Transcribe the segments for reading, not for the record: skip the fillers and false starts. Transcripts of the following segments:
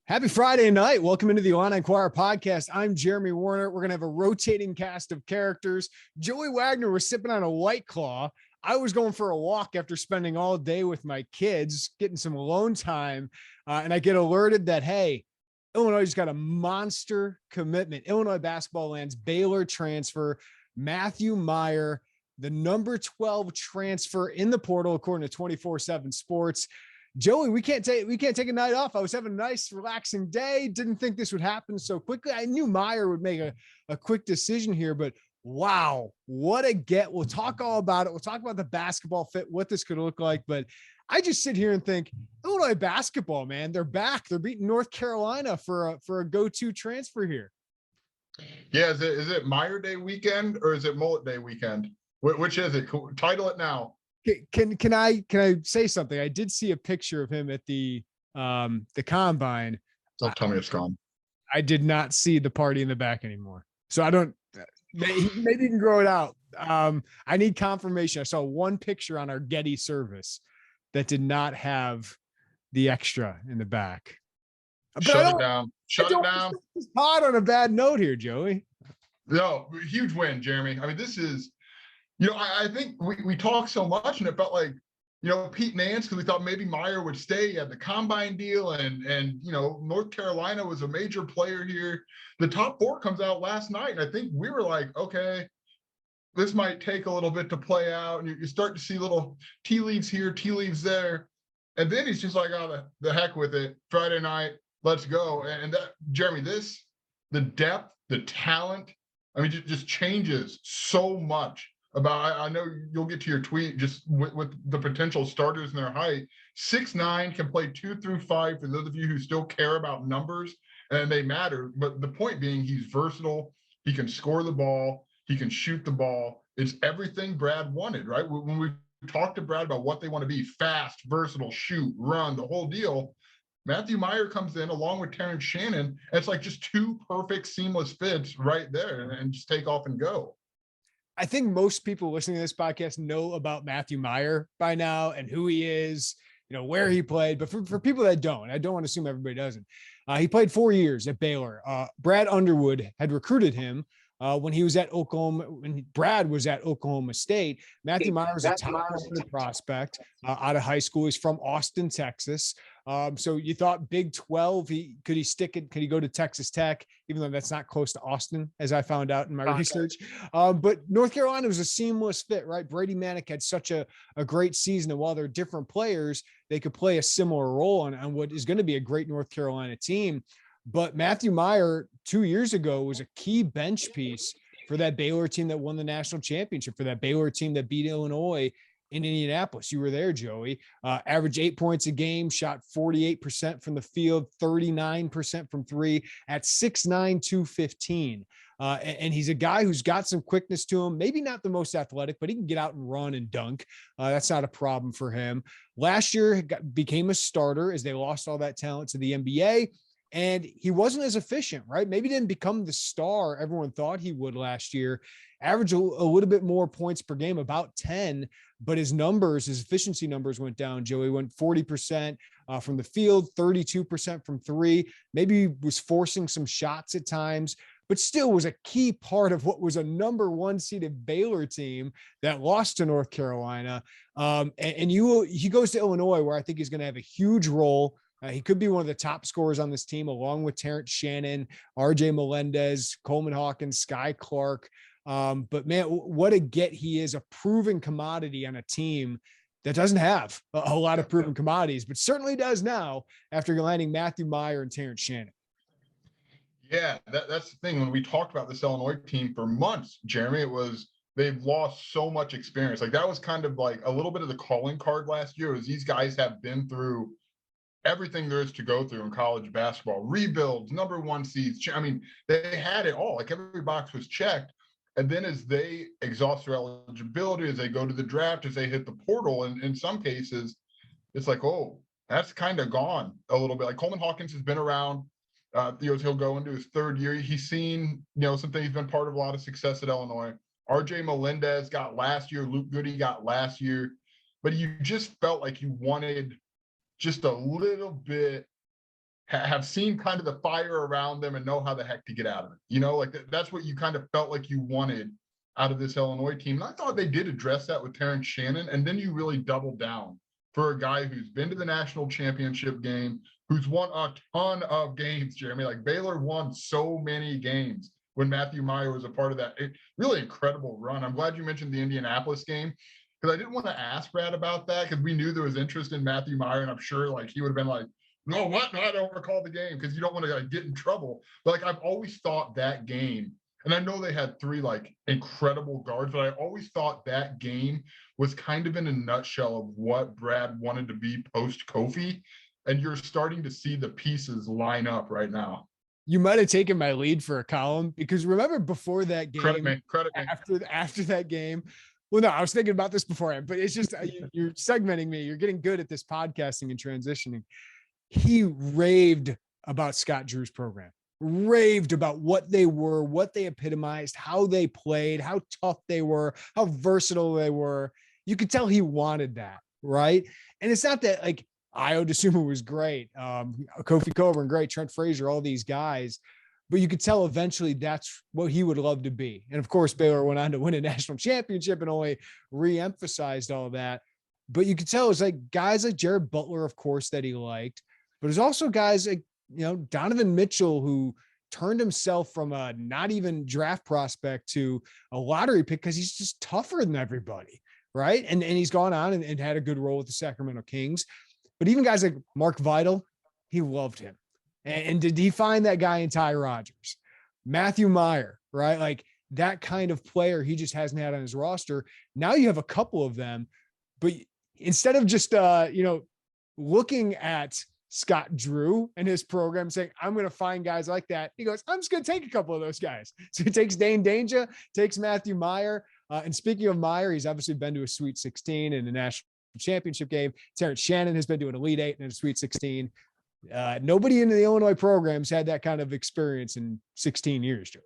Happy Friday night. Welcome into the Illini Inquirer podcast. I'm Jeremy Werner. We're going to have a rotating cast of characters. Joey Wagner was sipping on a White Claw. I was going for a walk after spending all day with my kids, getting some alone time. And I get alerted that, hey, Illinois just got a monster commitment. Illinois basketball lands Baylor transfer, Matthew Meyer, the number 12 transfer in the portal, according to 24/7 Sports. Joey, we can't take a night off. I was having a nice, relaxing day. Didn't think this would happen so quickly. I knew Meyer would make a quick decision here, but wow, what a get. We'll talk all about it. We'll talk about the basketball fit, what this could look like. But I just sit here and think, Illinois basketball, man, they're back. They're beating North Carolina for a go-to transfer here. Yeah, is it Meyer Day weekend or is it Mullet Day weekend? Which is it? Title it now. Can I say something? I did see a picture of him at the combine. Don't tell me it's gone. I did not see the party in the back anymore. So I don't, maybe you can grow it out. I need confirmation. I saw one picture on our Getty service that did not have the extra in the back. But Shut it down. Shut it down. It's hot on a bad note here, Joey. No, huge win, Jeremy. I mean, this is, I think we talked so much and it felt like, Pete Nance, because we thought maybe Meyer would stay at the combine deal and North Carolina was a major player here. The top four comes out last night. And I think we were like, okay, this might take a little bit to play out. And you start to see little tea leaves here, tea leaves there. And then he's just like, oh, the heck with it. Friday night, let's go. And that, Jeremy, the depth, the talent, I mean, just changes so much. I know you'll get to your tweet just with the potential starters and their height. 6'9", can play 2 through 5 for those of you who still care about numbers, and they matter. But the point being, he's versatile. He can score the ball. He can shoot the ball. It's everything Brad wanted, right? When we talked to Brad about what they want to be, fast, versatile, shoot, run, the whole deal, Matthew Meyer comes in along with Terrence Shannon. And it's like just two perfect seamless fits right there and just take off and go. I think most people listening to this podcast know about Matthew Meyer by now and who he is, where he played. But for people that don't, I don't want to assume everybody doesn't. He played 4 years at Baylor. Brad Underwood had recruited him when he was at Oklahoma. When Brad was at Oklahoma State, Matthew Meyer was a top prospect out of high school. He's from Austin, Texas. So you thought Big 12, could he stick it? Could he go to Texas Tech, even though that's not close to Austin, as I found out in my research? But North Carolina was a seamless fit, right? Brady Manick had such a great season, and while they're different players, they could play a similar role on what is going to be a great North Carolina team. But Matthew Meyer 2 years ago was a key bench piece for that Baylor team that won the national championship, for that Baylor team that beat Illinois in Indianapolis. You were there, Joey. Averaged 8 points a game, shot 48% from the field, 39% from three at 6'9", 215. And he's a guy who's got some quickness to him. Maybe not the most athletic, but he can get out and run and dunk. That's not a problem for him. Last year, became a starter as they lost all that talent to the NBA. And he wasn't as efficient, right? Maybe didn't become the star everyone thought he would last year. Average a little bit more points per game, about 10, but his efficiency numbers went down. Joey went 40% from the field, 32% from three. Maybe he was forcing some shots at times, but still was a key part of what was a number 1 seeded Baylor team that lost to North Carolina. He goes to Illinois, where I think he's going to have a huge role. He could be one of the top scorers on this team, along with Terrence Shannon, RJ Melendez, Coleman Hawkins, Sky Clark. But man, what a get he is, a proven commodity on a team that doesn't have a lot of proven commodities, but certainly does now after landing Matthew Meyer and Terrence Shannon. Yeah, that's the thing. When we talked about this Illinois team for months, Jeremy, they've lost so much experience. Like that was kind of like a little bit of the calling card last year, was these guys have been through everything there is to go through in college basketball, rebuilds, number 1 seeds. I mean, they had it all. Like every box was checked. And then as they exhaust their eligibility, as they go to the draft, as they hit the portal, and in some cases, it's like, oh, that's kind of gone a little bit. Like Coleman Hawkins has been around. He'll go into his 3rd year. He's seen, some things. He's been part of a lot of success at Illinois. RJ Melendez got last year. Luke Goody got last year. But you just felt like you wanted just a little bit have seen kind of the fire around them and know how the heck to get out of it. You know, like that's what you kind of felt like you wanted out of this Illinois team. And I thought they did address that with Terrence Shannon. And then you really doubled down for a guy who's been to the national championship game, who's won a ton of games, Jeremy. Like Baylor won so many games when Matthew Meyer was a part of that. Really incredible run. I'm glad you mentioned the Indianapolis game, because I didn't want to ask Brad about that, because we knew there was interest in Matthew Meyer, and I'm sure like he would have been like, no, what? No, I don't recall the game, because you don't want to like get in trouble. But like I've always thought that game, and I know they had 3 like incredible guards, but I always thought that game was kind of in a nutshell of what Brad wanted to be post Kofi. And you're starting to see the pieces line up right now. You might have taken my lead for a column, because remember before that game, credit me. After that game. Well, no, I was thinking about this beforehand, but it's just, you're segmenting me. You're getting good at this podcasting and transitioning. He raved about Scott Drew's program, raved about what they were, what they epitomized, how they played, how tough they were, how versatile they were. You could tell he wanted that, right? And it's not that like Io DeSumo was great, Kofi Coburn, great, Trent Frazier, all these guys, but you could tell eventually that's what he would love to be. And of course, Baylor went on to win a national championship and only re-emphasized all that. But you could tell it's like guys like Jared Butler, of course, that he liked, but there's also guys like, Donovan Mitchell, who turned himself from a not even draft prospect to a lottery pick because he's just tougher than everybody, right? And he's gone on and had a good role with the Sacramento Kings. But even guys like Mark Vital, he loved him. And did he find that guy in Ty Rodgers? Matthew Meyer, right? Like that kind of player he just hasn't had on his roster. Now you have a couple of them, but instead of just, looking at Scott Drew and his program saying, I'm going to find guys like that, he goes, I'm just going to take a couple of those guys. So he takes Dane Danger, takes Matthew Meyer. And speaking of Meyer, he's obviously been to a Sweet 16 in the national championship game. Terrence Shannon has been to an Elite 8 and a Sweet 16. Nobody in the Illinois programs had that kind of experience in 16 years, Joey.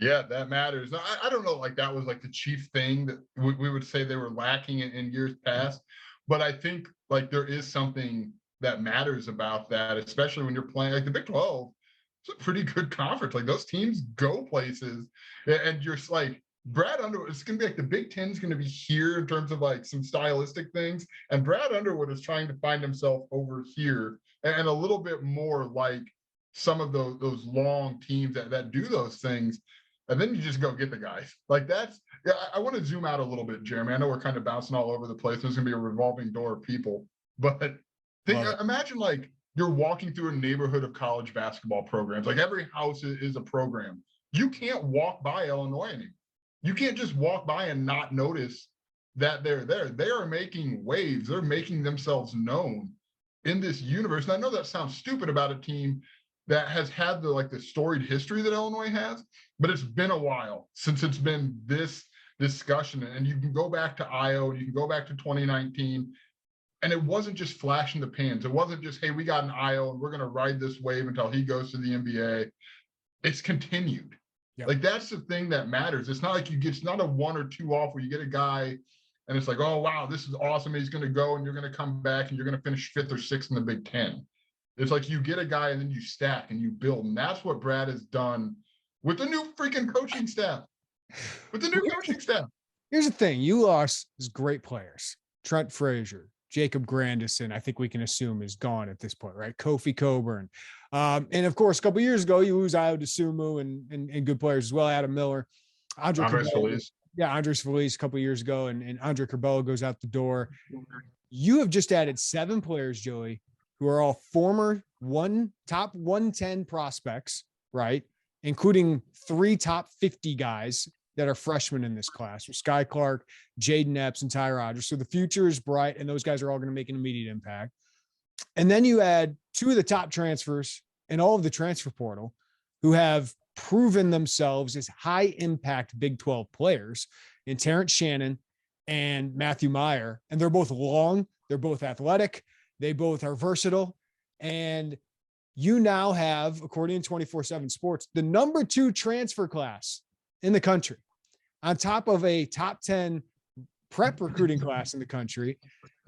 Yeah, that matters. I don't know, like that was like the chief thing that we would say they were lacking in years past. But I think like there is something that matters about that, especially when you're playing like the Big 12. It's a pretty good conference. Like those teams go places, and you're like Brad Underwood. It's going to be like the Big 10 is going to be here in terms of like some stylistic things, and Brad Underwood is trying to find himself over here and a little bit more like some of those long teams that do those things. And then you just go get the guys. Like that's, yeah, I want to zoom out a little bit, Jeremy. I know we're kind of bouncing all over the place. There's going to be a revolving door of people. But imagine like you're walking through a neighborhood of college basketball programs. Like every house is a program. You can't walk by Illinois anymore. You can't just walk by and not notice that they're there. They are making waves. They're making themselves known in this universe. And I know that sounds stupid about a team that has had the storied history that Illinois has, but it's been a while since it's been this discussion. And you can go back to Io, and you can go back to 2019, and it wasn't just flash in the pans. It wasn't just, hey, we got an Io and we're going to ride this wave until he goes to the NBA. It's continued. Yep. Like that's the thing that matters. It's not like it's not a 1 or 2 off where you get a guy and it's like, oh, wow, this is awesome. He's going to go and you're going to come back and you're going to finish 5th or 6th in the Big 10. It's like you get a guy and then you stack and you build. And that's what Brad has done with the new freaking coaching staff. Here's the thing. You lost his great players. Trent Frazier, Jacob Grandison, I think we can assume is gone at this point, right? Kofi Coburn. And of course, a couple of years ago, you lose Io DeSumo and good players as well. Adam Miller. Andres Feliz. Yeah, Andres Feliz a couple of years ago. And Andre Curbelo goes out the door. You have just added 7 players, Joey, who are all former top 110 prospects, right? Including 3 top 50 guys that are freshmen in this class, with Sky Clark, Jaden Epps, and Ty Rodgers. So the future is bright, and those guys are all going to make an immediate impact. And then you add 2 of the top transfers in all of the transfer portal who have proven themselves as high impact Big 12 players in Terrence Shannon and Matthew Meyer. And they're both long, they're both athletic, they both are versatile. And you now have, according to 24/7 Sports, the number 2 transfer class in the country, on top of a top 10 prep recruiting class in the country.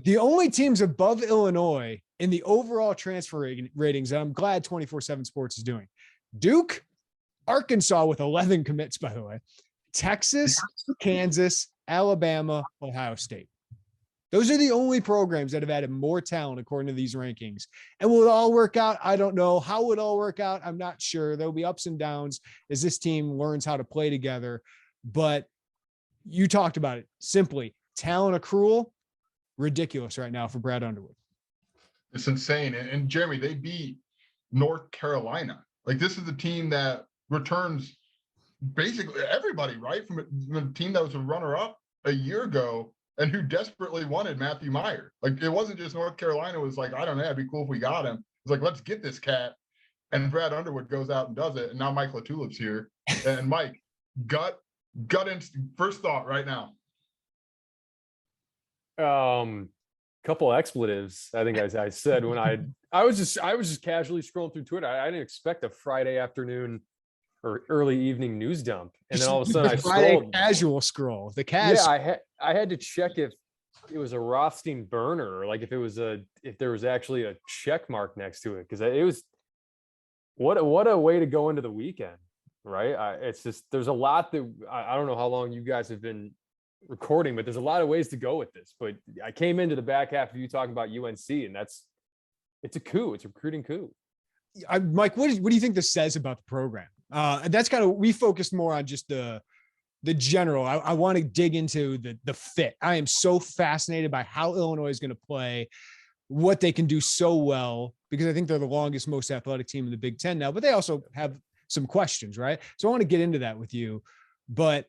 The only teams above Illinois in the overall transfer ratings, and I'm glad 24/7 Sports is doing. Duke, Arkansas with 11 commits, by the way, Texas, Kansas, Alabama, Ohio State. Those are the only programs that have added more talent according to these rankings. And will it all work out? I don't know. How would it all work out? I'm not sure. There'll be ups and downs as this team learns how to play together. But you talked about it. Simply, talent accrual, ridiculous right now for Brad Underwood. It's insane. And Jeremy, they beat North Carolina. Like, this is a team that returns basically everybody, right? From a team that was a runner-up a year ago and who desperately wanted Matthew Mayer. Like, it wasn't just North Carolina was like, I don't know, it'd be cool if we got him. It's like, let's get this cat. And Brad Underwood goes out and does it. And now Mike LaTulip's here. And Mike, gut first thought right now. Couple expletives. I think I said when I was just casually scrolling through Twitter. I didn't expect a Friday afternoon or early evening news dump, and then all of a sudden I scrolled. Casual scroll. Yeah, I had to check if it was a Rothstein burner, or like if there was actually a check mark next to it, because it was what a way to go into the weekend, right? It's just there's a lot that I don't know how long you guys have been recording, but there's a lot of ways to go with this. But I came into the back half of you talking about UNC, and it's a coup. It's a recruiting coup. Mike, what do you think this says about the program? That's kind of, we focused more on just the general. I want to dig into the fit. I am so fascinated by how Illinois is going to play, what they can do so well, because I think they're the longest, most athletic team in the Big Ten now, but they also have some questions, right? So I want to get into that with you. But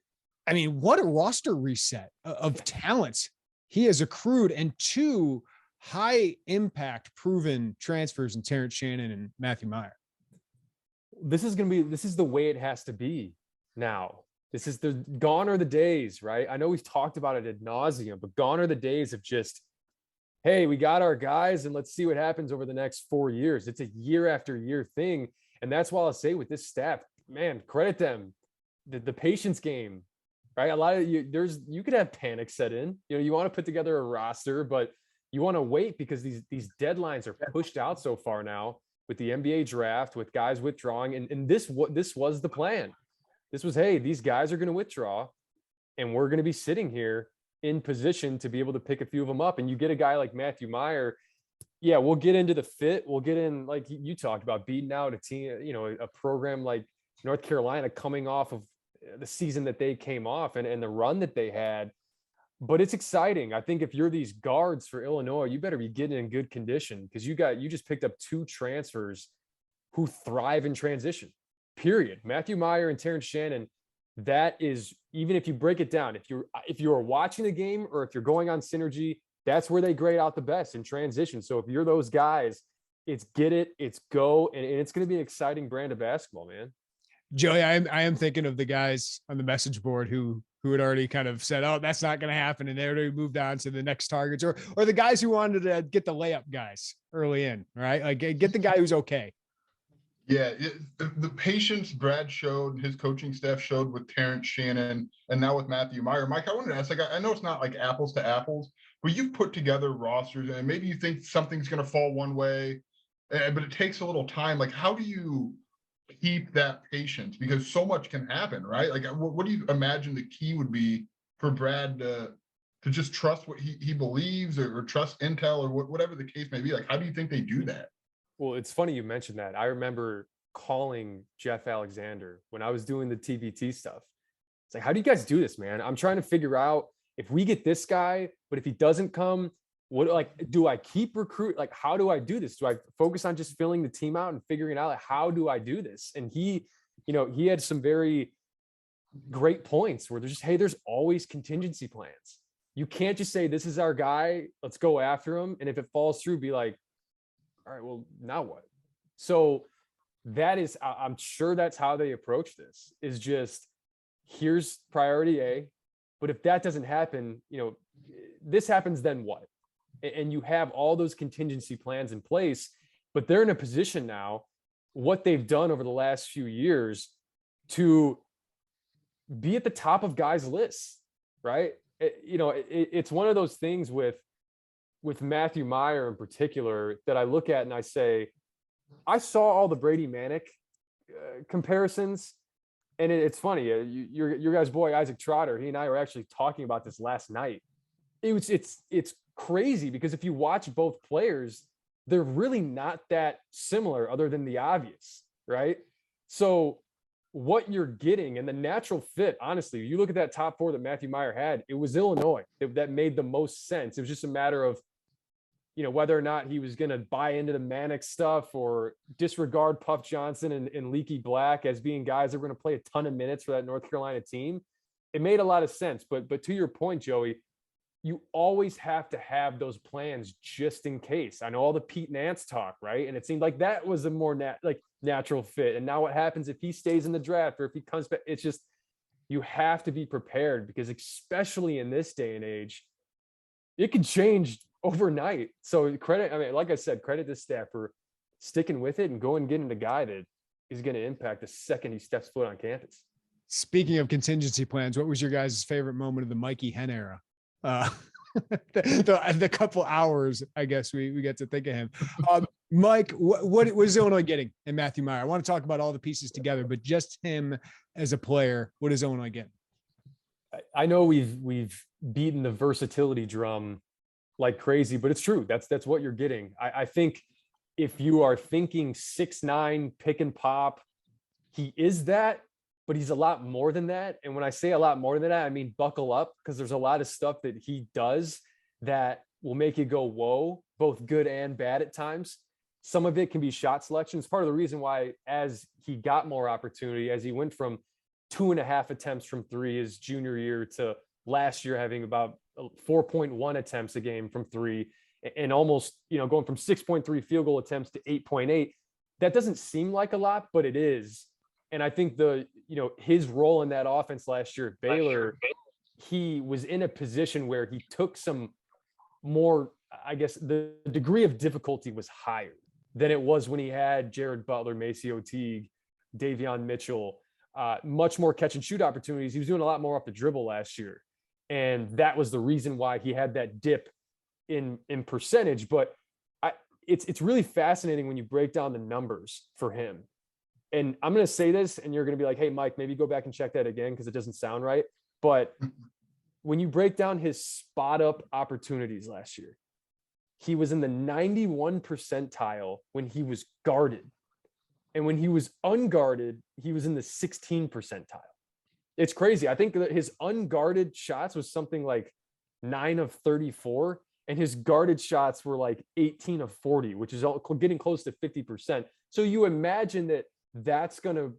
I mean, what a roster reset of talents he has accrued, and two high impact proven transfers in Terrence Shannon and Matthew Mayer. This is the way it has to be now. Gone are the days, right? I know we've talked about it ad nauseum, but gone are the days of just, hey, we got our guys and let's see what happens over the next 4 years. It's a year after year thing. And that's why I'll say with this staff, man, credit them. The patience game, right? A lot of you could have panic set in. You want to put together a roster, but you want to wait because these deadlines are pushed out so far now with the NBA draft, with guys withdrawing. And this was the plan. This was, hey, these guys are going to withdraw and we're going to be sitting here in position to be able to pick a few of them up. And you get a guy like Matthew Mayer. Yeah, we'll get into the fit. We'll get in, like you talked about, beating out a team, a program like North Carolina coming off of the season that they came off and the run that they had. But it's exciting. I think if you're these guards for Illinois, you better be getting in good condition, because you just picked up two transfers who thrive in transition, period. Matthew Mayer and Terrence Shannon. That is, even if you break it down, if you're watching the game or if you're going on Synergy, that's where they grade out the best in transition. So if you're those guys, it's get it, it's go, and it's going to be an exciting brand of basketball, man. Joey, I am thinking of the guys on the message board who had already kind of said, oh, that's not going to happen, and they already moved on to the next targets, or the guys who wanted to get the layup guys early in, right? Like get the guy who's okay. Yeah, the patience Brad showed, his coaching staff showed with Terrence Shannon, and now with Matthew Mayer. Mike, I wanted to ask, like, I know it's not like apples to apples, but you've put together rosters, and maybe you think something's going to fall one way, but it takes a little time. Like, how do you keep that patience? Because so much can happen, right? Like, what do you imagine the key would be for Brad to just trust what he believes, or trust intel, or whatever the case may be? Like, how do you think they do that? Well, it's funny you mentioned that. I remember calling Jeff Alexander when I was doing the TBT stuff. It's like, how do you guys do this, man? I'm trying to figure out if we get this guy, but if he doesn't come, do I keep recruit? Like, how do I do this? Do I focus on just filling the team out and figuring out, like, how do I do this? And he had some very great points where there's just, hey, there's always contingency plans. You can't just say, this is our guy, let's go after him. And if it falls through, be like, all right, well, now what? So that is, I'm sure that's how they approach this, is just, here's priority A. But if that doesn't happen, this happens, then what? And you have all those contingency plans in place, but they're in a position now, what they've done over the last few years, to be at the top of guys' lists, right? It's one of those things with with Matthew Meyer in particular that I look at and I say, I saw all the Brady Manic comparisons, and it's funny. Your guys' boy Isaac Trotter, he and I were actually talking about this last night. It's crazy because if you watch both players, they're really not that similar, other than the obvious, right? So what you're getting and the natural fit, honestly, you look at that top four that Matthew Meyer had, it was Illinois that made the most sense. It was just a matter of, whether or not he was going to buy into the Manic stuff or disregard Puff Johnson and Leaky Black as being guys that were going to play a ton of minutes for that North Carolina team. It made a lot of sense. But to your point, Joey, you always have to have those plans just in case. I know all the Pete Nance talk, right? And it seemed like that was a more natural fit. And now what happens if he stays in the draft or if he comes back? It's just, you have to be prepared because especially in this day and age, it can change overnight. So like I said, credit this staff for sticking with it and going and getting a guy that is going to impact the second he steps foot on campus. Speaking of contingency plans, what was your guys' favorite moment of the Mikey Hen era? The couple hours, I guess we get to think of him. Mike, what was Illinois getting in Matthew Meyer? I want to talk about all the pieces together, but just him as a player, what is Illinois getting? I know we've beaten the versatility drum like crazy, but it's true. That's what you're getting. I think if you are thinking 6'9" pick and pop, he is that, but he's a lot more than that. And when I say a lot more than that, I mean buckle up, because there's a lot of stuff that he does that will make you go, whoa, both good and bad at times. Some of it can be shot selection. It's part of the reason why, as he got more opportunity, as he went from 2.5 attempts from three his junior year to last year having about 4.1 attempts a game from three, and almost, going from 6.3 field goal attempts to 8.8. That doesn't seem like a lot, but it is. And I think his role in that offense last year at Baylor, he was in a position where he took some more, I guess the degree of difficulty was higher than it was when he had Jared Butler, Maceo Teague, Davion Mitchell, much more catch and shoot opportunities. He was doing a lot more off the dribble last year. And that was the reason why he had that dip in percentage. But it's really fascinating when you break down the numbers for him. And I'm going to say this, and you're going to be like, hey, Mike, maybe go back and check that again because it doesn't sound right. But when you break down his spot up opportunities last year, he was in the 91 percentile when he was guarded. And when he was unguarded, he was in the 16 percentile. It's crazy. I think that his unguarded shots was something like 9 of 34, and his guarded shots were like 18 of 40, which is getting close to 50%. So you imagine that's going to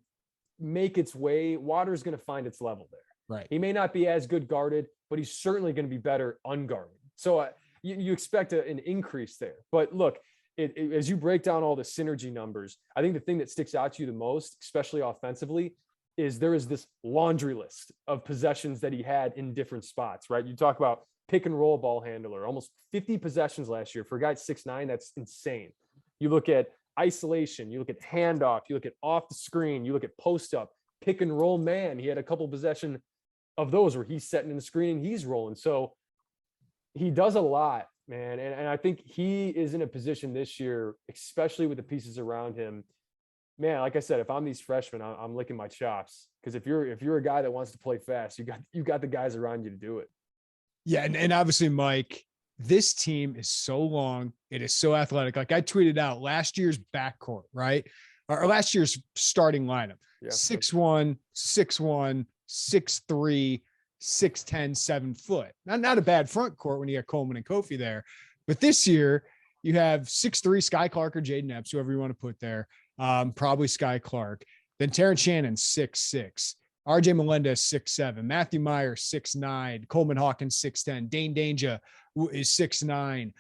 make its way. Water's going to find its level there. Right. He may not be as good guarded, but he's certainly going to be better unguarded. So you expect an increase there. But look, as you break down all the synergy numbers, I think the thing that sticks out to you the most, especially offensively, is there is this laundry list of possessions that he had in different spots, right? You talk about pick and roll ball handler, almost 50 possessions last year. For a guy at 6'9", that's insane. You look at isolation, you look at handoff, you look at off the screen, you look at post up, pick and roll man. He had a couple possession of those where he's setting in the screen and he's rolling. So he does a lot, man. And I think he is in a position this year, especially with the pieces around him. Man, like I said, if I'm these freshmen, I'm licking my chops, because if you're a guy that wants to play fast, you got the guys around you to do it. Yeah, and obviously, Mike, this team is so long. It is so athletic. Like I tweeted out last year's backcourt, right? Or last year's starting lineup. Yeah. 6'1", 6'1", 6'3", 6'10", 7 foot. Not a bad front court when you got Coleman and Kofi there. But this year, you have 6'3" Sky Clark or Jaden Epps, whoever you want to put there. Probably Sky Clark. Then Terrence Shannon, 6'6". RJ Melendez, 6'7". Matthew Meyer, 6'9". Coleman Hawkins, 6'10". Dane Danger is 6'9".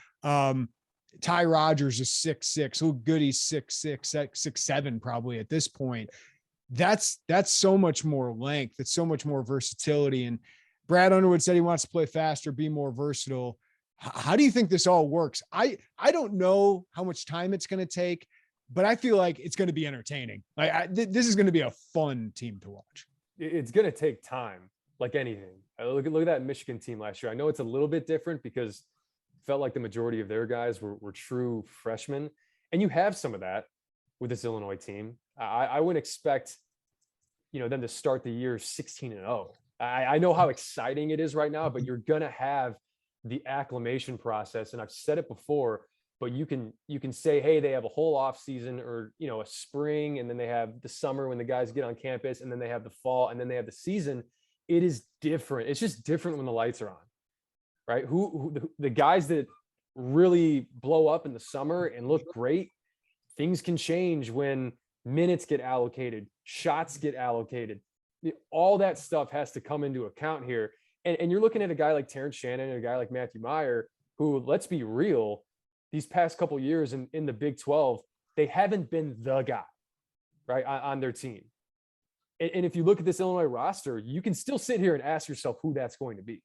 Ty Rogers is 6'6". Luke Goody's 6'6", 6'7" probably at this point. That's so much more length. It's so much more versatility. And Brad Underwood said he wants to play faster, be more versatile. How do you think this all works? I don't know how much time it's going to take, but I feel like it's going to be entertaining. This is going to be a fun team to watch. It's going to take time, like anything. Look at that Michigan team last year. I know it's a little bit different because felt like the majority of their guys were true freshmen. And you have some of that with this Illinois team. I wouldn't expect, them to start the year 16-0. I know how exciting it is right now, but you're going to have the acclimation process. And I've said it before, but you can say, hey, they have a whole off season, or, a spring, and then they have the summer when the guys get on campus, and then they have the fall, and then they have the season. It is different. It's just different when the lights are on, right? The guys that really blow up in the summer and look great, things can change when minutes get allocated, shots get allocated. All that stuff has to come into account here. And you're looking at a guy like Terrence Shannon and a guy like Matthew Meyer, who, let's be real, these past couple years in the Big 12, they haven't been the guy, right, on their team. And if you look at this Illinois roster, you can still sit here and ask yourself who that's going to be.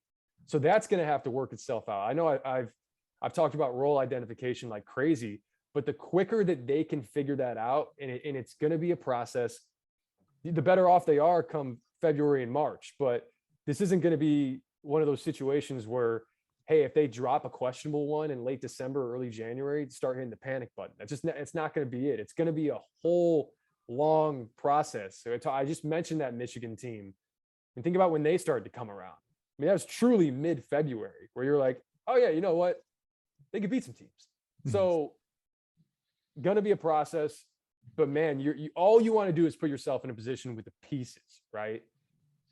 So that's going to have to work itself out. I know I've talked about role identification like crazy, but the quicker that they can figure that out, and it's going to be a process, the better off they are come February and March. But this isn't going to be one of those situations where, hey, if they drop a questionable one in late December, early January, start hitting the panic button. It's not going to be it. It's going to be a whole long process. So I just mentioned that Michigan team, and think about when they started to come around. I mean, that was truly mid-February, where you're like, oh yeah, you know what? They could beat some teams. So going to be a process, but man, all you want to do is put yourself in a position with the pieces, right?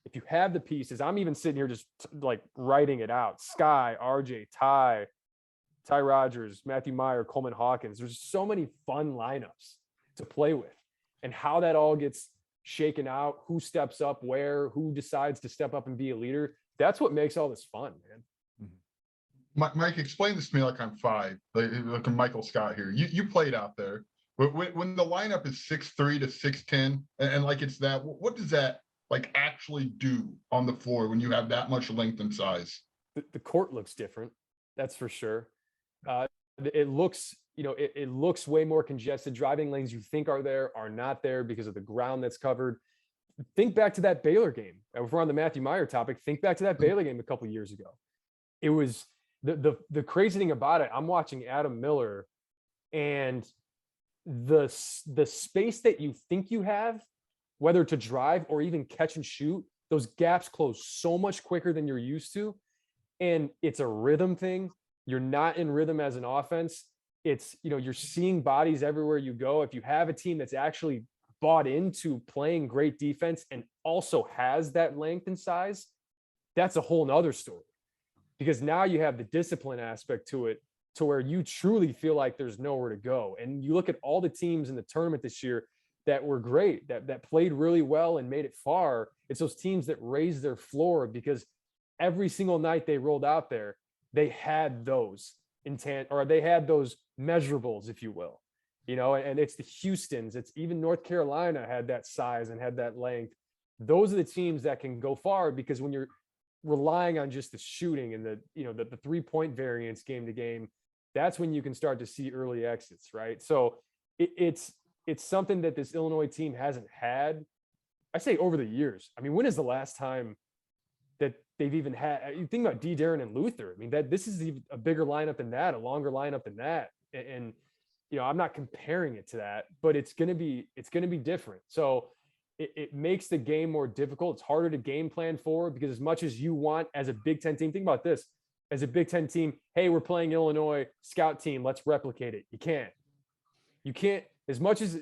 If you have the pieces, I'm even sitting here just like writing it out. Sky, RJ, Ty Rogers, Matthew Meyer, Coleman Hawkins. There's so many fun lineups to play with, and how that all gets shaken out, who steps up where, who decides to step up and be a leader. That's what makes all this fun, man. Mike, explain this to me like I'm 5, like I'm Michael Scott here. You played out there. When the lineup is 6'3" to 6'10", and like it's that, what does that like actually do on the floor when you have that much length and size? The court looks different, that's for sure. It looks, it looks way more congested. Driving lanes you think are there are not there because of the ground that's covered. Think back to that Baylor game. If we're on the Matthew Meyer topic, think back to that Baylor game a couple of years ago. It was the crazy thing about it. I'm watching Adam Miller, and the space that you think you have, whether to drive or even catch and shoot, those gaps close so much quicker than you're used to. And it's a rhythm thing. You're not in rhythm as an offense. It's, you're seeing bodies everywhere you go. If you have a team that's actually bought into playing great defense and also has that length and size, that's a whole nother story. Because now you have the discipline aspect to it, to where you truly feel like there's nowhere to go. And you look at all the teams in the tournament this year that were great, that played really well and made it far. It's those teams that raised their floor, because every single night they rolled out there, they had those intent, or they had those measurables, if you will, and it's the Houstons, it's even North Carolina had that size and had that length. Those are the teams that can go far, because when you're relying on just the shooting and the 3-point variance game to game, that's when you can start to see early exits, right? So it's something that this Illinois team hasn't had, I say, over the years. I mean, when is the last time that they've even had, you think about D. Darren and Luther. I mean, this is even a bigger lineup than that, a longer lineup than that. And I'm not comparing it to that, but it's going to be different. So it makes the game more difficult. It's harder to game plan for, because as much as you want as a Big Ten team, think about this, as a Big Ten team, hey, we're playing Illinois scout team, let's replicate it. You can't, as much as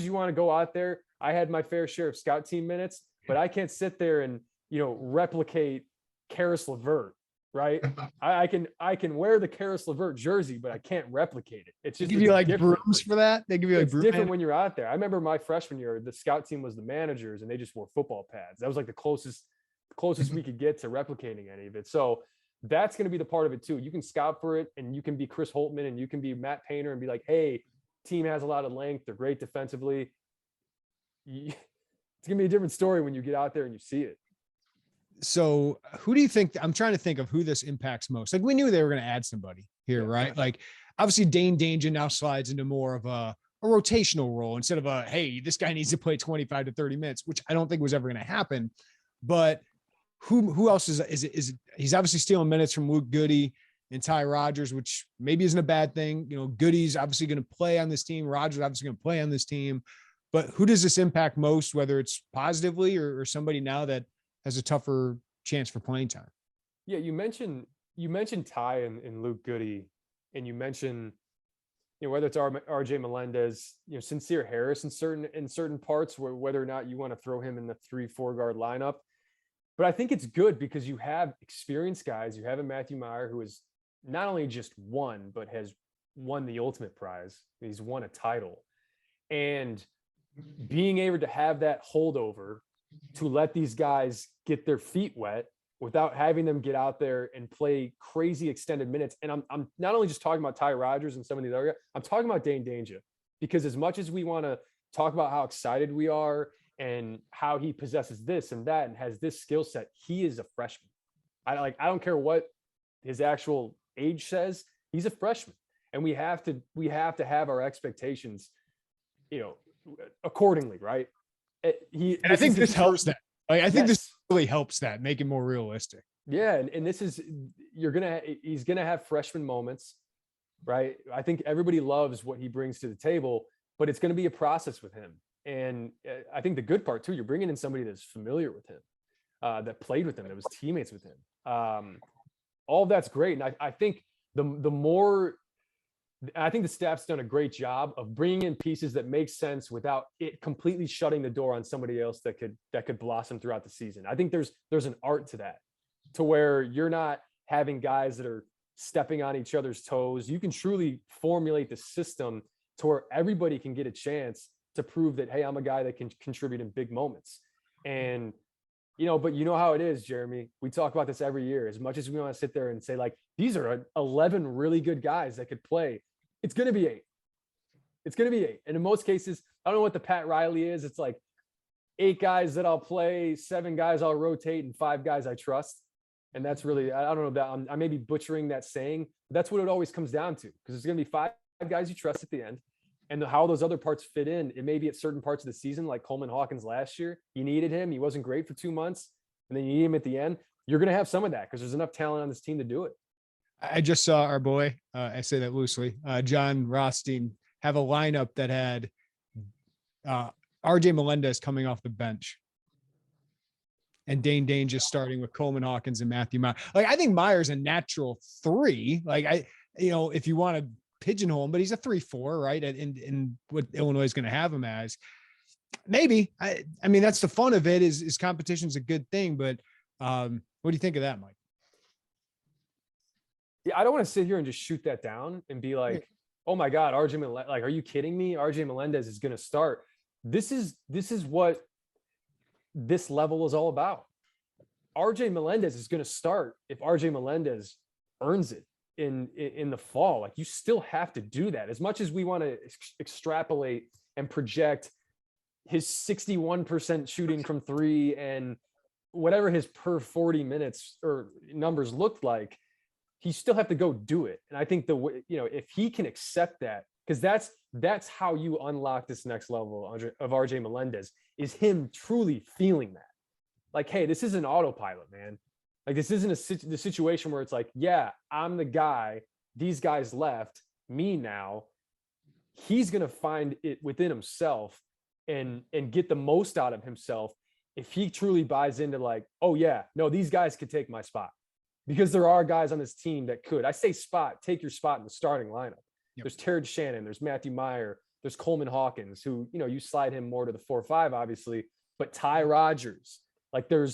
you want to go out there. I had my fair share of scout team minutes, but I can't sit there and, replicate Karis LeVert, right? I can wear the Karis LeVert jersey, but I can't replicate it. It's just, give you like brooms for that. They give you like it's different when you're out there. I remember my freshman year, the scout team was the managers, and they just wore football pads. That was like the closest we could get to replicating any of it. So that's going to be the part of it too. You can scout for it, and you can be Chris Holtman, and you can be Matt Painter and be like, hey, team has a lot of length. They're great defensively. It's going to be a different story when you get out there and you see it. So who do you think, I'm trying to think of who this impacts most. Like, we knew they were going to add somebody here, right? Like, obviously Dane Danger now slides into more of a rotational role instead of hey, this guy needs to play 25 to 30 minutes, which I don't think was ever going to happen. But who else is it? He's obviously stealing minutes from Luke Goody. and Ty Rodgers, which maybe isn't a bad thing. You know, Goody's obviously going to play on this team. Rodgers obviously going to play on this team. But who does this impact most, whether it's positively or somebody now that has a tougher chance for playing time? Yeah, you mentioned Ty and Luke Goody, and you mentioned, you know, whether it's RJ Melendez, you know, Sincere Harris in certain parts, whether or not you want to throw him in the 3-4 guard lineup. But I think it's good because you have experienced guys. You have a Matthew Meyer who has not only just won, but has won the ultimate prize. He's won a title. And being able to have that holdover to let these guys get their feet wet without having them get out there and play crazy extended minutes. And I'm not only just talking about Ty Rodgers and some of these other guys, I'm talking about Dane Danger, because as much as we want to talk about how excited we are and how he possesses this and that and has this skill set, he is a freshman. I don't care what his actual age says, he's a freshman. And we have to have our expectations, you know, accordingly, right? I think this helps that. Like, I think this really helps that, make it more realistic. Yeah, and this is, he's gonna have freshman moments, right? I think everybody loves what he brings to the table, but it's gonna be a process with him. And I think the good part too, you're bringing in somebody that's familiar with him, that played with him, that was teammates with him. All of that's great, and I think I think the staff's done a great job of bringing in pieces that make sense without it completely shutting the door on somebody else that could blossom throughout the season. I think there's an art to that, to where you're not having guys that are stepping on each other's toes. You can truly formulate the system to where everybody can get a chance to prove that, hey, I'm a guy that can contribute in big moments. And, you know, but you know how it is, Jeremy. We talk about this every year. As much as we want to sit there and say, like, these are 11 really good guys that could play, it's going to be 8. It's going to be 8. And in most cases, I don't know what the Pat Riley is. It's like 8 guys that I'll play, 7 guys I'll rotate, and 5 guys I trust. And that's really, I don't know that I may be butchering that saying, but that's what it always comes down to, because it's going to be 5 guys you trust at the end. And how those other parts fit in, it may be at certain parts of the season, like Coleman Hawkins last year. You needed him. He wasn't great for 2 months. And then you need him at the end. You're going to have some of that because there's enough talent on this team to do it. I just saw our boy, I say that loosely, John Rothstein, have a lineup that had RJ Melendez coming off the bench and Dane just starting with Coleman Hawkins and Matthew Meyer. Like, I think Meyer's a natural 3. Like, if you want to pigeonhole him, but he's a 3-4, right? And what Illinois is going to have him as. Maybe. I mean, that's the fun of it, is competition's a good thing, but what do you think of that, Mike? Yeah, I don't want to sit here and just shoot that down and be like, oh my God, RJ Melendez, like, are you kidding me? RJ Melendez is going to start. This is what this level is all about. RJ Melendez is going to start if RJ Melendez earns it in the fall. Like, you still have to do that. As much as we want to extrapolate and project his 61% shooting from 3 and whatever his per 40 minutes or numbers looked like, he still have to go do it. And I think if he can accept that, because that's how you unlock this next level of RJ Melendez, is him truly feeling that. Like, hey, this isn't autopilot, man. Like, this isn't the situation where it's like, yeah, I'm the guy, these guys left, me now. He's going to find it within himself and get the most out of himself if he truly buys into, like, oh yeah, no, these guys could take my spot. Because there are guys on this team that could. I say take your spot in the starting lineup. Yep. There's Terrence Shannon, there's Matthew Meyer, there's Coleman Hawkins, who, you slide him more to the 4-5, obviously, but Ty Rodgers, like, there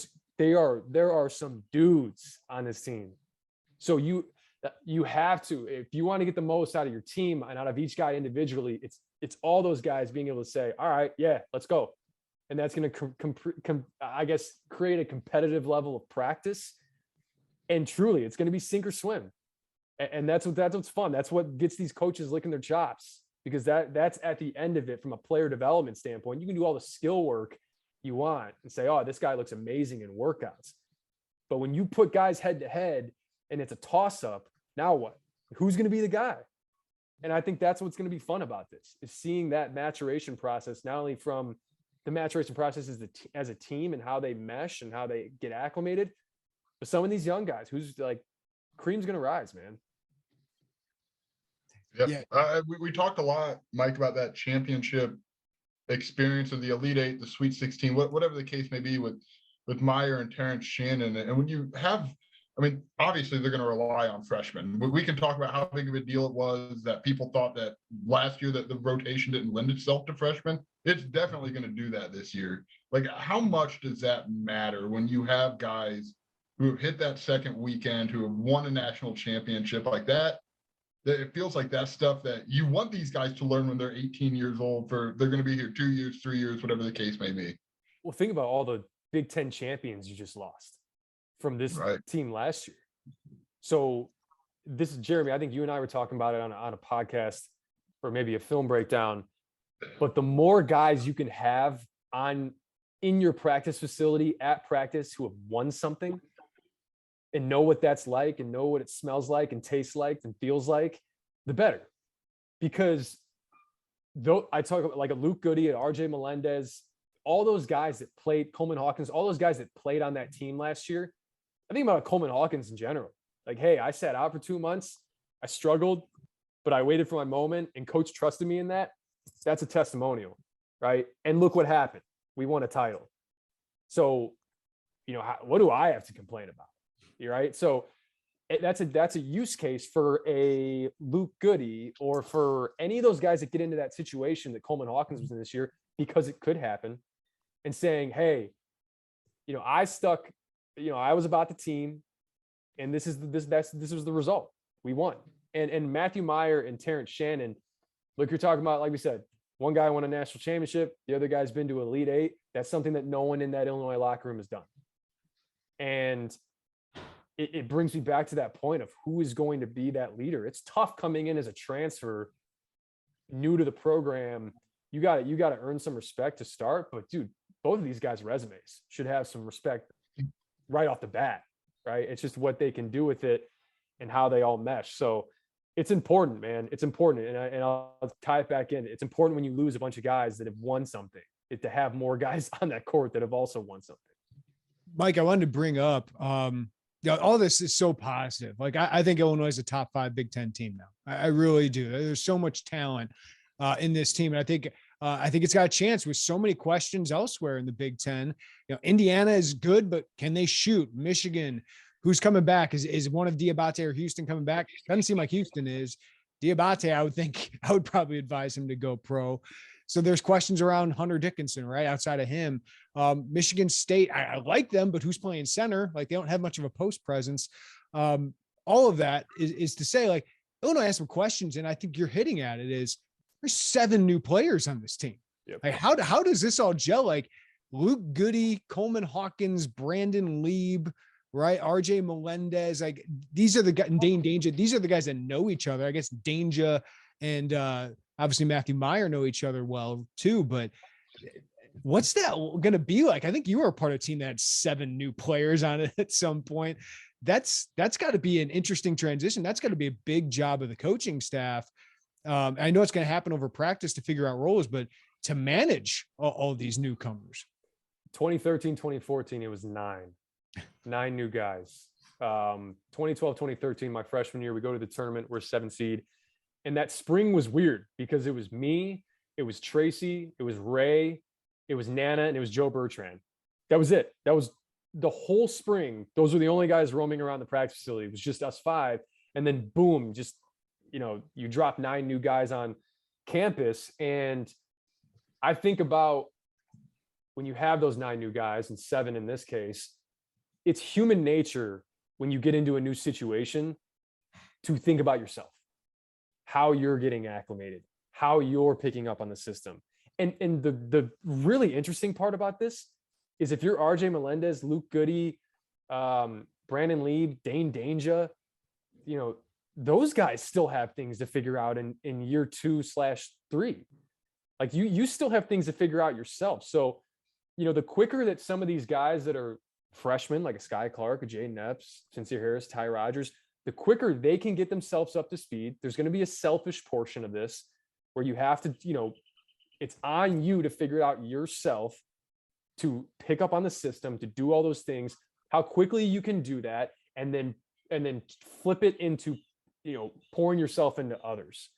are some dudes on this team. So you have to, if you want to get the most out of your team and out of each guy individually, it's all those guys being able to say, all right, yeah, let's go. And that's going to, I guess, create a competitive level of practice. And truly, it's going to be sink or swim. And that's what's fun. That's what gets these coaches licking their chops, because that's at the end of it from a player development standpoint. You can do all the skill work you want and say, oh, this guy looks amazing in workouts. But when you put guys head to head and it's a toss up, now what? Who's going to be the guy? And I think that's what's going to be fun about this, is seeing that maturation process, not only from the maturation process as a team and how they mesh and how they get acclimated, but some of these young guys who's like, cream's going to rise, man. Yep. Yeah. We talked a lot, Mike, about that championship experience of the Elite Eight, the Sweet 16, whatever the case may be with Meyer and Terrence Shannon. And when you have, I mean, obviously they're going to rely on freshmen. We can talk about how big of a deal it was that people thought that last year that the rotation didn't lend itself to freshmen. It's definitely going to do that this year. Like, how much does that matter when you have guys who have hit that second weekend, who have won a national championship like that? It feels like that stuff that you want these guys to learn when they're 18 years old. They're going to be here 2 years, 3 years, whatever the case may be. Well, think about all the Big Ten champions you just lost from this team last year. So this is Jeremy. I think you and I were talking about it on a podcast or maybe a film breakdown. But the more guys you can have in your practice facility at practice who have won something and know what that's like and know what it smells like and tastes like and feels like, the better. Because though I talk about like a Luke Goody, and RJ Melendez, all those guys that played, Coleman Hawkins, all those guys that played on that team last year. I think about Coleman Hawkins in general. Like, hey, I sat out for 2 months. I struggled, but I waited for my moment and coach trusted me in that. That's a testimonial, right? And look what happened. We won a title. So, what do I have to complain about? You're right. So that's a use case for a Luke Goody or for any of those guys that get into that situation that Coleman Hawkins was in this year, because it could happen, and saying, hey, I stuck, I was about the team, and this was the result. We won. And Matthew Meyer and Terrence Shannon, look, you're talking about, like we said, one guy won a national championship. The other guy's been to Elite Eight. That's something that no one in that Illinois locker room has done. And it brings me back to that point of who is going to be that leader. It's tough coming in as a transfer, new to the program. You got to earn some respect to start. But dude, both of these guys' resumes should have some respect right off the bat, right? It's just what they can do with it and how they all mesh. So it's important, man. It's important. And I'll tie it back in. It's important when you lose a bunch of guys that have won something, to have more guys on that court that have also won something. Mike, I wanted to bring up, all this is so positive. Like, I think Illinois is a top 5 Big Ten team now. I really do. There's so much talent in this team. And I think it's got a chance with so many questions elsewhere in the Big Ten. Indiana is good, but can they shoot? Michigan, who's coming back? Is one of Diabate or Houston coming back? Doesn't seem like Houston is. Diabate, I would probably advise him to go pro. So there's questions around Hunter Dickinson, right? Outside of him, Michigan State, I like them, but who's playing center? Like, they don't have much of a post presence. All of that is to say, like, Illinois has some questions, and I think you're hitting at it. Is there's 7 new players on this team. Yep. Like, how does this all gel? Like, Luke Goody, Coleman Hawkins, Brandon Lieb, right? RJ Melendez, like, these are the guys, Dane Danger. These are the guys that know each other. I guess Danger and obviously Matthew Meyer know each other well too, but what's that going to be like? I think you were a part of a team that had 7 new players on it at some point. That's got to be an interesting transition. That's got to be a big job of the coaching staff. I know it's going to happen over practice to figure out roles, but to manage all these newcomers. 2013, 2014, it was 9 new guys. 2012, 2013, my freshman year, we go to the tournament, we're 7 seed. And that spring was weird because it was me, it was Tracy, it was Ray, it was Nana, and it was Joe Bertrand. That was it. That was the whole spring. Those were the only guys roaming around the practice facility. It was just us 5. And then boom, just, you drop 9 new guys on campus. And I think about when you have those 9 new guys, and 7 in this case, it's human nature when you get into a new situation to think about yourself, how you're getting acclimated, how you're picking up on the system. And the really interesting part about this is if you're RJ Melendez, Luke Goody, Brandon Lieb, Dane Danger, those guys still have things to figure out in year 2/3. Like, you still have things to figure out yourself. So, the quicker that some of these guys that are freshmen, like a Sky Clark, a Jay Nepps, Sincere Harris, Ty Rogers, the quicker they can get themselves up to speed, there's going to be a selfish portion of this where you have to, it's on you to figure it out yourself, to pick up on the system, to do all those things, how quickly you can do that, and then flip it into, pouring yourself into others.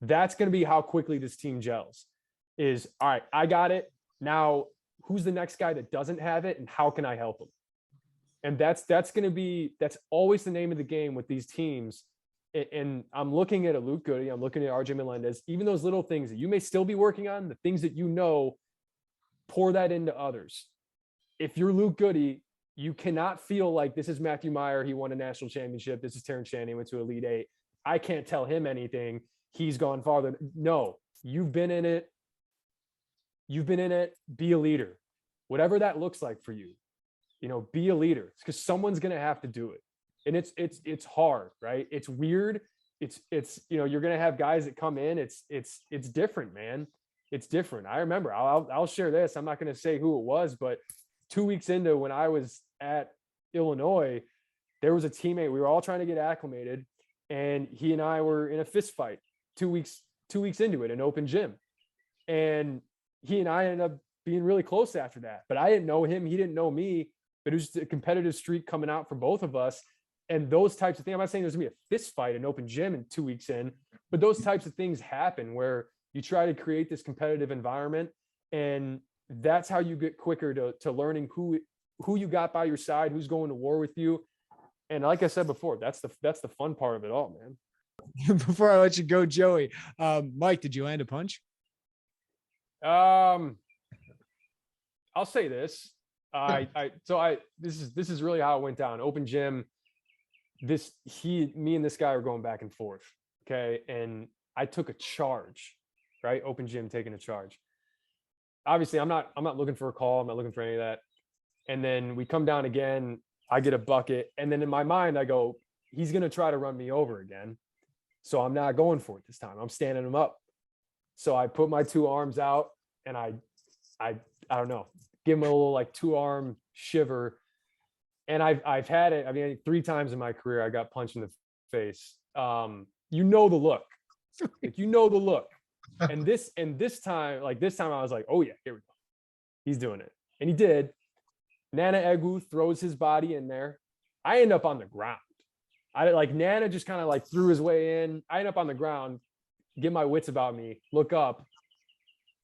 That's going to be how quickly this team gels. Is, all right, I got it. Now, who's the next guy that doesn't have it, and how can I help him? And that's always the name of the game with these teams. And I'm looking at a Luke Goody, I'm looking at RJ Melendez, even those little things that you may still be working on, the things that pour that into others. If you're Luke Goody, you cannot feel like this is Matthew Meyer, he won a national championship. This is Terrence Shannon, he went to Elite Eight. I can't tell him anything. He's gone farther. No, you've been in it. Be a leader. Whatever that looks like for you, be a leader, because someone's going to have to do it. And it's hard, right? It's weird. It's you're going to have guys that come in. It's different, man. It's different. I remember, I'll share this. I'm not going to say who it was, but 2 weeks into when I was at Illinois, there was a teammate, we were all trying to get acclimated, and he and I were in a fist fight 2 weeks into it, an open gym. And he and I ended up being really close after that, but I didn't know him. He didn't know me, but it was just a competitive streak coming out for both of us. And those types of things, I'm not saying there's gonna be a fist fight, an open gym in 2 weeks in, but those types of things happen where you try to create this competitive environment. And that's how you get quicker to learning who you got by your side, who's going to war with you. And like I said before, that's the fun part of it all, man. Before I let you go, Joey, Mike, did you land a punch? I'll say this. This is really how it went down. Open gym. Me and this guy were going back and forth. Okay. And I took a charge, right? Open gym, taking a charge. Obviously I'm not looking for a call. I'm not looking for any of that. And then we come down again, I get a bucket. And then in my mind, I go, he's going to try to run me over again. So I'm not going for it this time. I'm standing him up. So I put my two arms out and I don't know, give him a little like 2-arm shiver. And I've had it. I mean, 3 times in my career, I got punched in the face. The look, like, the look. And this time I was like, oh yeah, here we go. He's doing it. And he did. Nana Egu throws his body in there. I end up on the ground. Nana just kind of threw his way in. I end up on the ground, get my wits about me, look up.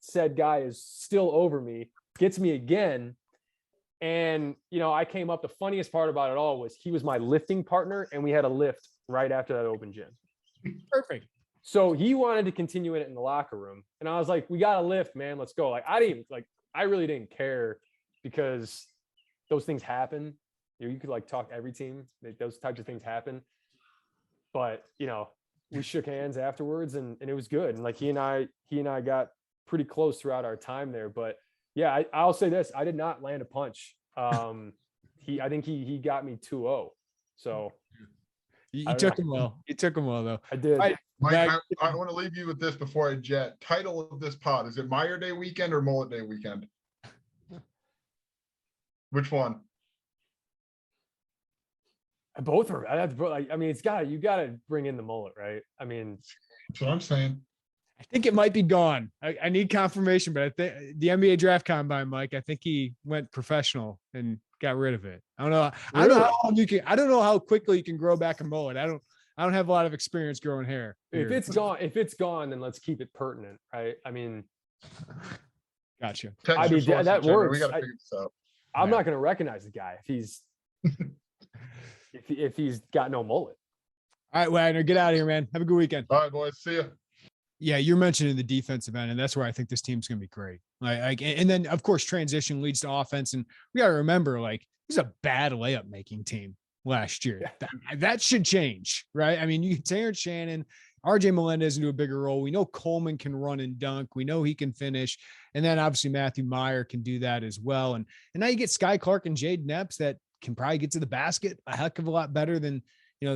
Said guy is still over me, gets me again. And, I came up, the funniest part about it all was he was my lifting partner, and we had a lift right after that open gym. Perfect. So he wanted to continue it in the locker room. And I was like, we got a lift, man. Let's go. I really didn't care, because those things happen. You could talk every team. Those types of things happen. But, we shook hands afterwards, and it was good. And he and I got pretty close throughout our time there. But yeah, I'll say this: I did not land a punch. I think he got me 2-0. So you took him well. You took him well, though. I did. Mike, I want to leave you with this before I jet. Title of this pod: is it Meyer Day weekend or Mullet Day weekend? Which one? Both are. I mean, you got to bring in the mullet, right? I mean, that's what I'm saying. I think it might be gone. I need confirmation, but I think the NBA draft combine, Mike, I think he went professional and got rid of it. I don't know. Really? I don't know how quickly you can grow back a mullet. I don't have a lot of experience growing hair. If it's gone, then let's keep it pertinent, right? I mean, gotcha. That works. We got to figure this out. I'm not going to recognize the guy if he's if he's got no mullet. All right, Wagner, get out of here, man. Have a good weekend. All right, boys. See ya. Yeah, you're mentioning the defensive end, and that's where I think this team's going to be great. And then of course transition leads to offense, and we got to remember, this is a bad layup making team last year. Yeah. That should change, right? I mean, you can Terrence Shannon, RJ Melendez into a bigger role. We know Coleman can run and dunk. We know he can finish, and then obviously Matthew Meyer can do that as well. And now you get Sky Clark and Jade Nepps that can probably get to the basket a heck of a lot better than.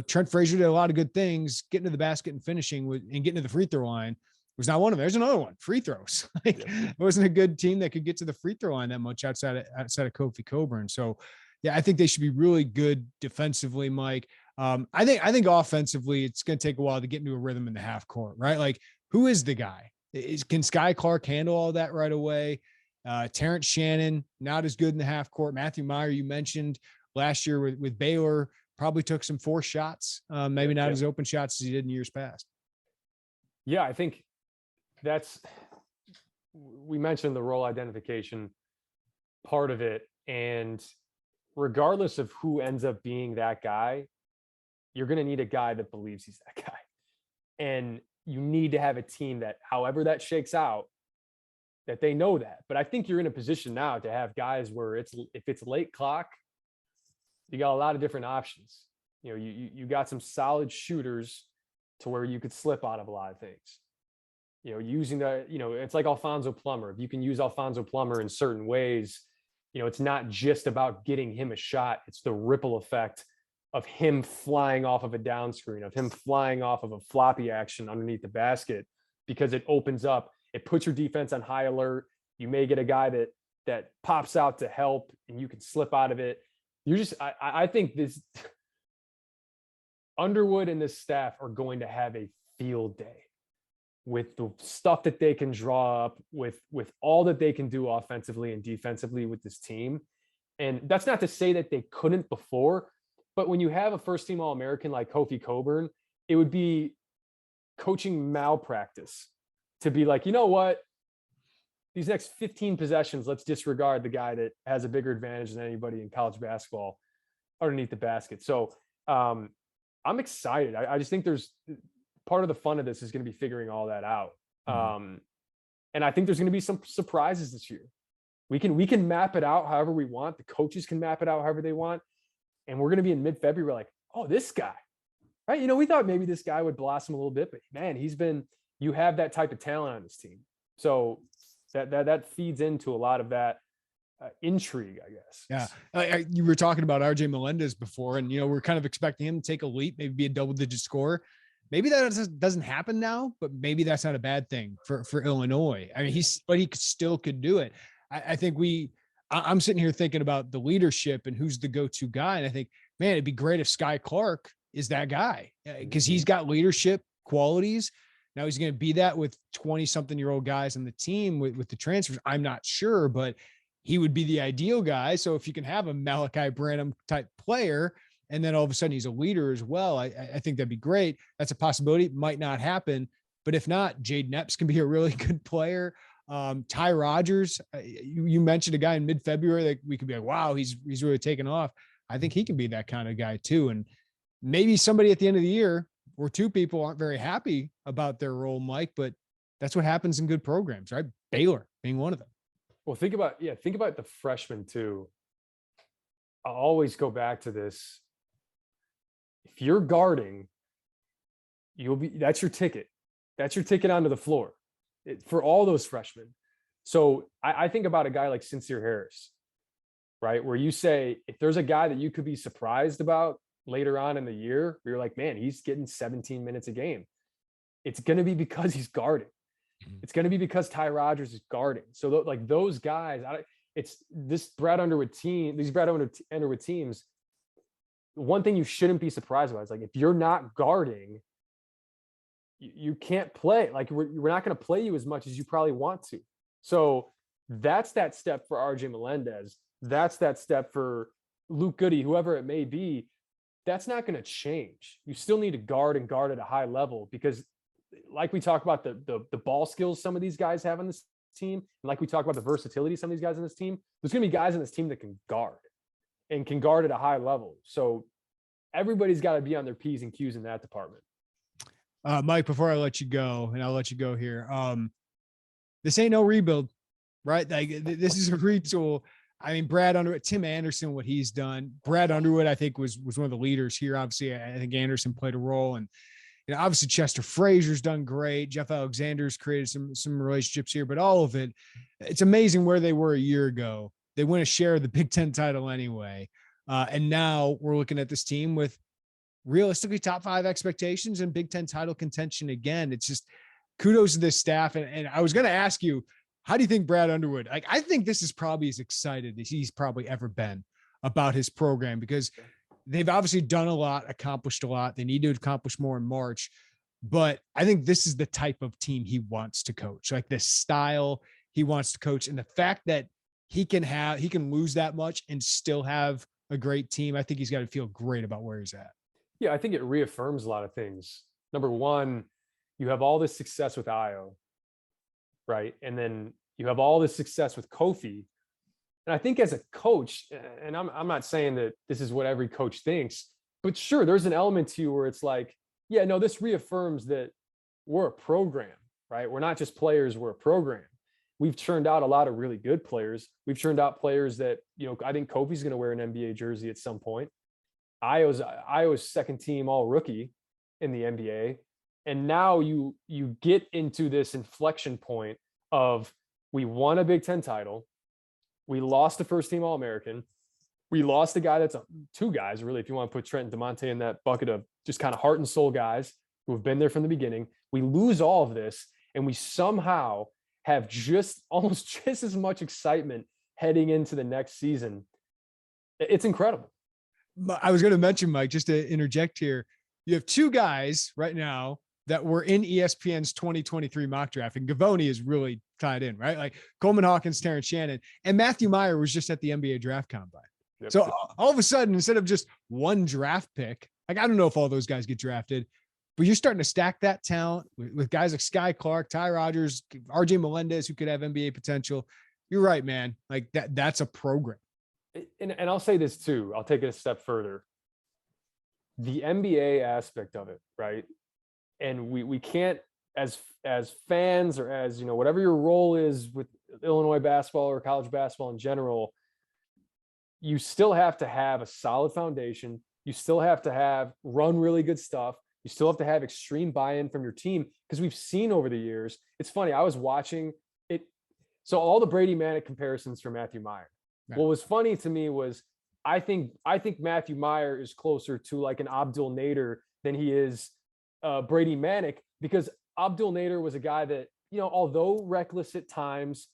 Trent Frazier did a lot of good things, getting to the basket and finishing and getting to the free throw line was not one of them. There's another one, free throws. It wasn't a good team that could get to the free throw line that much outside of Kofi Coburn. So yeah, I think they should be really good defensively, Mike. I think offensively, it's going to take a while to get into a rhythm in the half court, right? Who is the guy? Can Sky Clark handle all that right away? Terrence Shannon, not as good in the half court. Matthew Meyer, you mentioned last year with Baylor, probably took some forced shots, maybe not as open shots as he did in years past. Yeah, I think we mentioned the role identification part of it. And regardless of who ends up being that guy, you're going to need a guy that believes he's that guy. And you need to have a team that, however that shakes out, that they know that. But I think you're in a position now to have guys where if it's late clock, you got a lot of different options. You know, you got some solid shooters to where you could slip out of a lot of things. You know, using it's like Alfonso Plummer. If you can use Alfonso Plummer in certain ways, it's not just about getting him a shot. It's the ripple effect of him flying off of a down screen, of him flying off of a floppy action underneath the basket, because it opens up, it puts your defense on high alert. You may get a guy that pops out to help and you can slip out of it. I think this Underwood and this staff are going to have a field day with the stuff that they can draw up, with all that they can do offensively and defensively with this team. And that's not to say that they couldn't before, but when you have a first team All-American like Kofi Coburn, it would be coaching malpractice to be like, you know what, these next 15 possessions, let's disregard the guy that has a bigger advantage than anybody in college basketball underneath the basket. So I'm excited. I just think there's part of the fun of this is going to be figuring all that out. And I think there's going to be some surprises this year. We can map it out however we want. The coaches can map it out however they want. And we're going to be in mid-February. We're like, oh, this guy, right? We thought maybe this guy would blossom a little bit, but man, you have that type of talent on this team. So that feeds into a lot of that intrigue, I guess. Yeah. You were talking about RJ Melendez before, and, we're kind of expecting him to take a leap, maybe be a double-digit scorer. Maybe that doesn't happen now, but maybe that's not a bad thing for Illinois. I mean, he still could do it. I think I'm sitting here thinking about the leadership and who's the go-to guy. And I think, man, it'd be great if Sky Clark is that guy, because he's got leadership qualities. Now he's going to be that with 20-something-year-old guys on the team with the transfers. I'm not sure, but he would be the ideal guy. So if you can have a Malachi Branham type player, and then all of a sudden he's a leader as well, I think that'd be great. That's a possibility. It might not happen, but if not, Jaden Epps can be a really good player. Ty Rodgers, you mentioned a guy in mid-February that we could be like, wow, he's really taken off. I think he can be that kind of guy too. And maybe somebody at the end of the year where two people aren't very happy about their role, Mike, but that's what happens in good programs, right? Baylor being one of them. Well, think about the freshmen too. I'll always go back to this. If you're guarding, that's your ticket. That's your ticket onto the floor for all those freshmen. So I think about a guy like Sincere Harris, right? Where you say, if there's a guy that you could be surprised about later on in the year, where you're like, man, he's getting 17 minutes a game. It's going to be because he's guarding. It's going to be because Ty Rodgers is guarding. So like those guys, it's this Brad Underwood team, these Brad Underwood teams. One thing you shouldn't be surprised about is like, if you're not guarding, you can't play. Like we're not going to play you as much as you probably want to. So that's that step for RJ Melendez. That's that step for Luke Goody, whoever it may be. That's not going to change. You still need to guard and guard at a high level, because like we talk about the ball skills some of these guys have on this team, and like we talk about the versatility some of these guys on this team, there's going to be guys on this team that can guard and can guard at a high level. So everybody's got to be on their P's and Q's in that department. Mike, before I let you go, and I'll let you go here, this ain't no rebuild, right? Like this is a retool. I mean, Brad Underwood, Tim Anderson, what he's done. Brad Underwood, I think, was one of the leaders here. Obviously, I think Anderson played a role, and obviously Chester Frazier's done great. Jeff Alexander's created some relationships here, but all of it, it's amazing where they were a year ago. They win a share of the Big Ten title anyway, and now we're looking at this team with realistically top 5 expectations and Big Ten title contention again. It's just kudos to this staff, and I was going to ask you, how do you think Brad Underwood, like, I think this is probably as excited as he's probably ever been about his program, because they've obviously done a lot, accomplished a lot. They need to accomplish more in March, but I think this is the type of team he wants to coach, like the style he wants to coach. And the fact that he can lose that much and still have a great team, I think he's got to feel great about where he's at. Yeah, I think it reaffirms a lot of things. Number one, you have all this success with Io, right? And then you have all this success with Kofi. And I think as a coach, and I'm not saying that this is what every coach thinks, but sure, there's an element to you where it's like, yeah, no, this reaffirms that we're a program, right? We're not just players, we're a program. We've churned out a lot of really good players. We've churned out players that, I think Kofi's going to wear an NBA jersey at some point. Io's second team all rookie in the NBA. And now you get into this inflection point of, we won a Big Ten title. We lost the first team All-American. We lost a guy that's two guys, really, if you want to put Trent and DeMonte in that bucket of just kind of heart and soul guys who have been there from the beginning. We lose all of this, and we somehow have almost just as much excitement heading into the next season. It's incredible. I was going to mention, Mike, just to interject here, you have two guys right now that were in ESPN's 2023 mock draft, and Gavoni is really tied in, right? Like Coleman Hawkins, Terrence Shannon, and Matthew Meyer was just at the NBA draft combine. Yep. So all of a sudden, instead of just one draft pick, like, I don't know if all those guys get drafted, but you're starting to stack that talent with guys like Sky Clark, Ty Rodgers, RJ Melendez, who could have NBA potential. You're right, man. Like that's a program. And I'll say this too. I'll take it a step further. The NBA aspect of it, right? And we can't, as fans, or as, whatever your role is with Illinois basketball or college basketball in general, you still have to have a solid foundation. You still have to run really good stuff. You still have to have extreme buy-in from your team, because we've seen over the years, it's funny, I was watching it. So all the Brady Manic comparisons for Matthew Meyer. Right. What was funny to me was, I think Matthew Meyer is closer to like an Abdul Nader than he is Brady Manic, because Abdul Nader was a guy that, although reckless at times,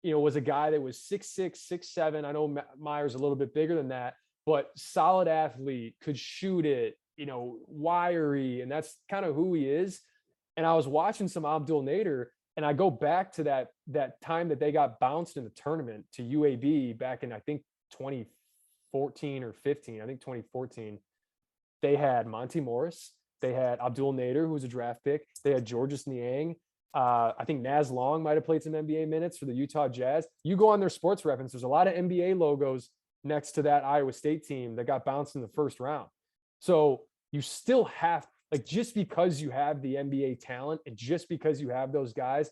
was a guy that was 6'6", 6'7". I know Meyer's a little bit bigger than that, but solid athlete, could shoot it, wiry, and that's kind of who he is. And I was watching some Abdul Nader, and I go back to that time that they got bounced in the tournament to UAB back in, I think, 2014 or 15. I think 2014. They had Monty Morris. They had Abdul Nader, who was a draft pick. They had Georges Niang. I think Naz Long might have played some NBA minutes for the Utah Jazz. You go on their sports reference, there's a lot of NBA logos next to that Iowa State team that got bounced in the first round. So you still have, like, just because you have the NBA talent and just because you have those guys,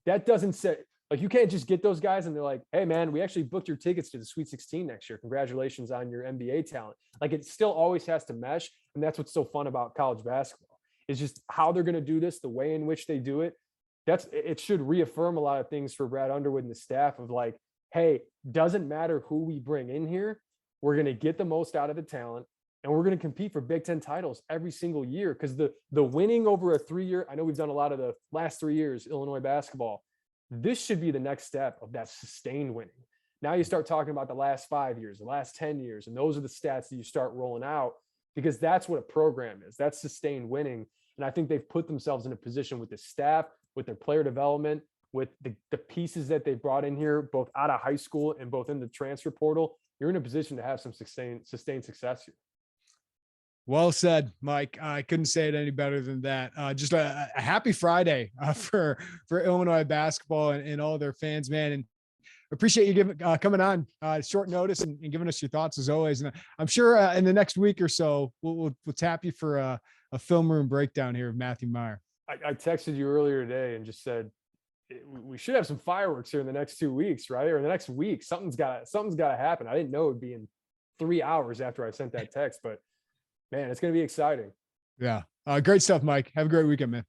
that doesn't say, like, you can't just get those guys and they're like, hey man, we actually booked your tickets to the Sweet 16 next year. Congratulations on your NBA talent. Like, it still always has to mesh. And that's what's so fun about college basketball, is just how they're going to do this, the way in which they do it. It should reaffirm a lot of things for Brad Underwood and the staff of like, hey, doesn't matter who we bring in here. We're going to get the most out of the talent, and we're going to compete for Big Ten titles every single year. Because the winning over a 3-year, I know we've done a lot of the last 3 years, Illinois basketball. This should be the next step of that sustained winning. Now you start talking about the last 5 years, the last 10 years, and those are the stats that you start rolling out, because that's what a program is. That's sustained winning. And I think they've put themselves in a position with the staff, with their player development, with the pieces that they brought in here, both out of high school and both in the transfer portal. You're in a position to have some sustained success here. Well said, Mike. I couldn't say it any better than that. Just a happy Friday for Illinois basketball and all their fans, man. And appreciate you coming on short notice and giving us your thoughts as always. And I'm sure in the next week or so, we'll tap you for a film room breakdown here of Matthew Meyer. I texted you earlier today and just said, we should have some fireworks here in the next 2 weeks, right? Or the next week. Something's got to happen. I didn't know it would be in 3 hours after I sent that text, but man, it's going to be exciting. Yeah. Great stuff, Mike. Have a great weekend, man.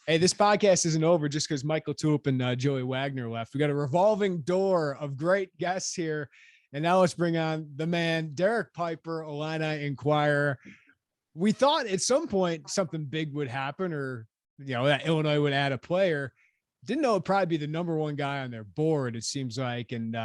Hey, this podcast isn't over just because Mike LaTulip and Joey Wagner left. We got a revolving door of great guests here. And now let's bring on the man, Derek Piper, Illini Inquirer. We thought at some point something big would happen, or, that Illinois would add a player. Didn't know it'd probably be the number one guy on their board, it seems like. And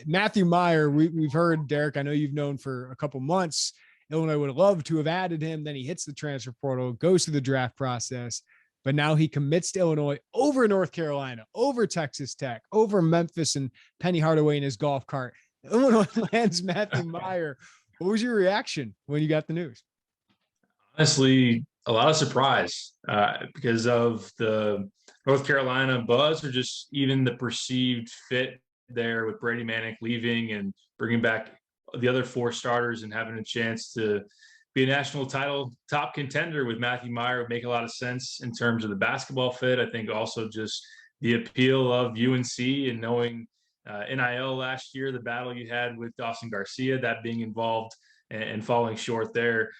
Matthew Meyer, we've heard, Derek, I know you've known for a couple months, Illinois would have loved to have added him. Then he hits the transfer portal, goes through the draft process, but now he commits to Illinois over North Carolina, over Texas Tech, over Memphis and Penny Hardaway in his golf cart. Illinois lands Matthew Meyer. What was your reaction when you got the news? Honestly, A lot of surprise because of the North Carolina buzz, or just even the perceived fit there with Brady Manick leaving and bringing back the other four starters and having a chance to be a national title top contender with Matthew Meyer would make a lot of sense in terms of the basketball fit. I think also just the appeal of UNC and knowing NIL last year, the battle you had with Dawson Garcia, that being involved and falling short there.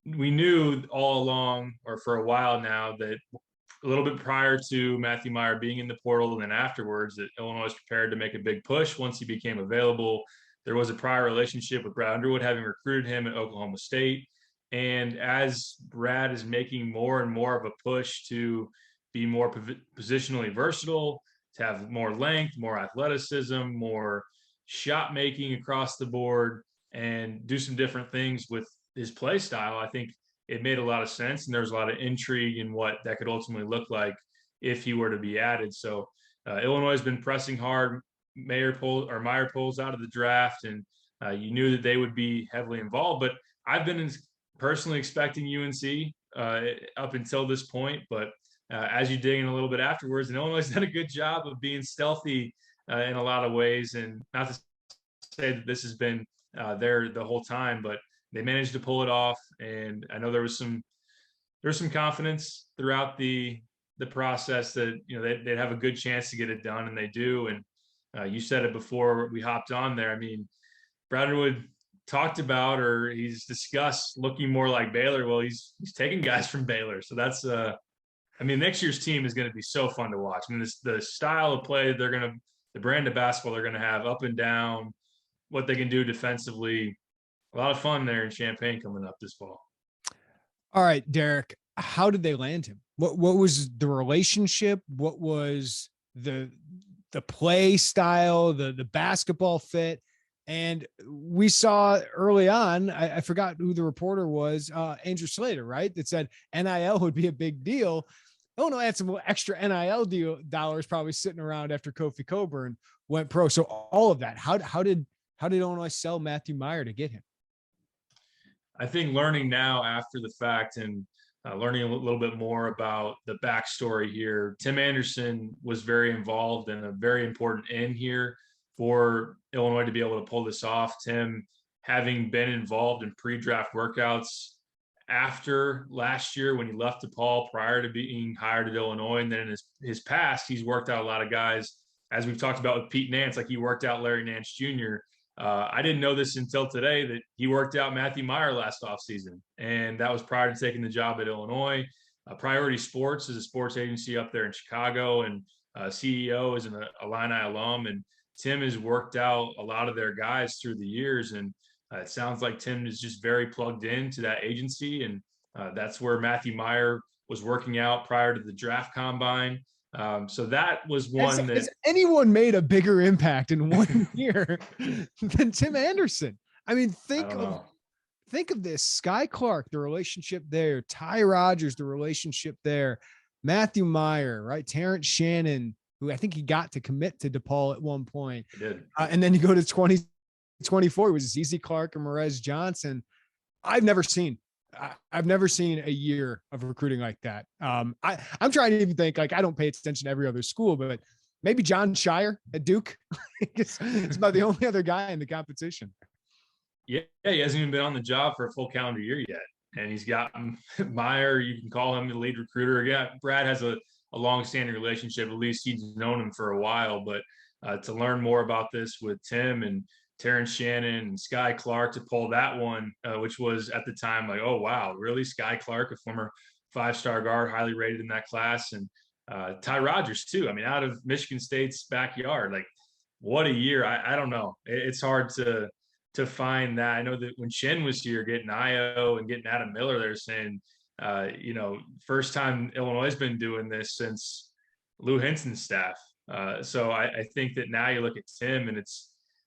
We knew all along, or for a while now, that a little bit prior to Matthew Meyer being in the portal and then afterwards, that Illinois was prepared to make a big push once he became available. There was a prior relationship with Brad Underwood, having recruited him at Oklahoma State. And as Brad is making more and more of a push to be more positionally versatile, to have more length, more athleticism, more shot making across the board, and do some different things with his play style, I think it made a lot of sense. And there's a lot of intrigue in what that could ultimately look like if he were to be added. So Illinois has been pressing hard. Meyer pulls out of the draft, and you knew that they would be heavily involved. But I've been personally expecting UNC up until this point. But as you dig in a little bit afterwards, and Illinois has done a good job of being stealthy in a lot of ways. And not to say that this has been there the whole time, but they managed to pull it off. And I know there was some confidence throughout the process that, you know, they'd have a good chance to get it done, and they do. And you said it before we hopped on there. I mean, Brad Underwood talked about, or he's discussed, looking more like Baylor. Well, he's taking guys from Baylor. So that's I mean, next year's team is going to be so fun to watch. I mean, the style of play the brand of basketball they're going to have, up and down, what they can do defensively. A lot of fun there in Champaign coming up this fall. All right, Derek, how did they land him? What was the relationship? What was the play style, the basketball fit? And we saw early on, I forgot who the reporter was, Andrew Slater, right? That said NIL would be a big deal. Illinois had some extra NIL dollars probably sitting around after Kofi Coburn went pro. So all of that, how did Illinois sell Matthew Meyer to get him? I think learning now after the fact, and learning a little bit more about the backstory here, Tim Anderson was very involved and a very important in here for Illinois to be able to pull this off. Tim, having been involved in pre-draft workouts after last year when he left DePaul prior to being hired at Illinois, and then in his past, he's worked out a lot of guys, as we've talked about with Pete Nance, like he worked out Larry Nance Jr. I didn't know this until today, that he worked out Matthew Meyer last offseason, and that was prior to taking the job at Illinois. Priority Sports is a sports agency up there in Chicago, and CEO is an Illini alum, and Tim has worked out a lot of their guys through the years, and it sounds like Tim is just very plugged into that agency, and that's where Matthew Meyer was working out prior to the draft combine. So that was one has anyone made a bigger impact in 1 year than Tim Anderson? I mean, think of this: Sky Clark, the relationship there; Ty Rodgers, the relationship there; Matthew Meyer, right? Terrence Shannon, who I think he got to commit to DePaul at one point. He did. And then you go to 2024, it was ZZ Clark and Merez Johnson. I've never seen a year of recruiting like that. I'm trying to even think, like, I don't pay attention to every other school, but maybe John Shire at Duke. It's about the only other guy in the competition. Yeah, he hasn't even been on the job for a full calendar year yet. And he's got Meyer, you can call him the lead recruiter. Yeah, Brad has a long-standing relationship. At least he's known him for a while. But to learn more about this with Tim and Terrence Shannon and Sky Clark, to pull that one, which was at the time like, oh, wow, really? Sky Clark, a former five-star guard, highly rated in that class. And Ty Rodgers, too. I mean, out of Michigan State's backyard. Like, what a year. I don't know. It's hard to find that. I know that when Shen was here getting Io and getting Adam Miller, they're saying, first time Illinois has been doing this since Lou Henson's staff. So I think that now you look at Tim, and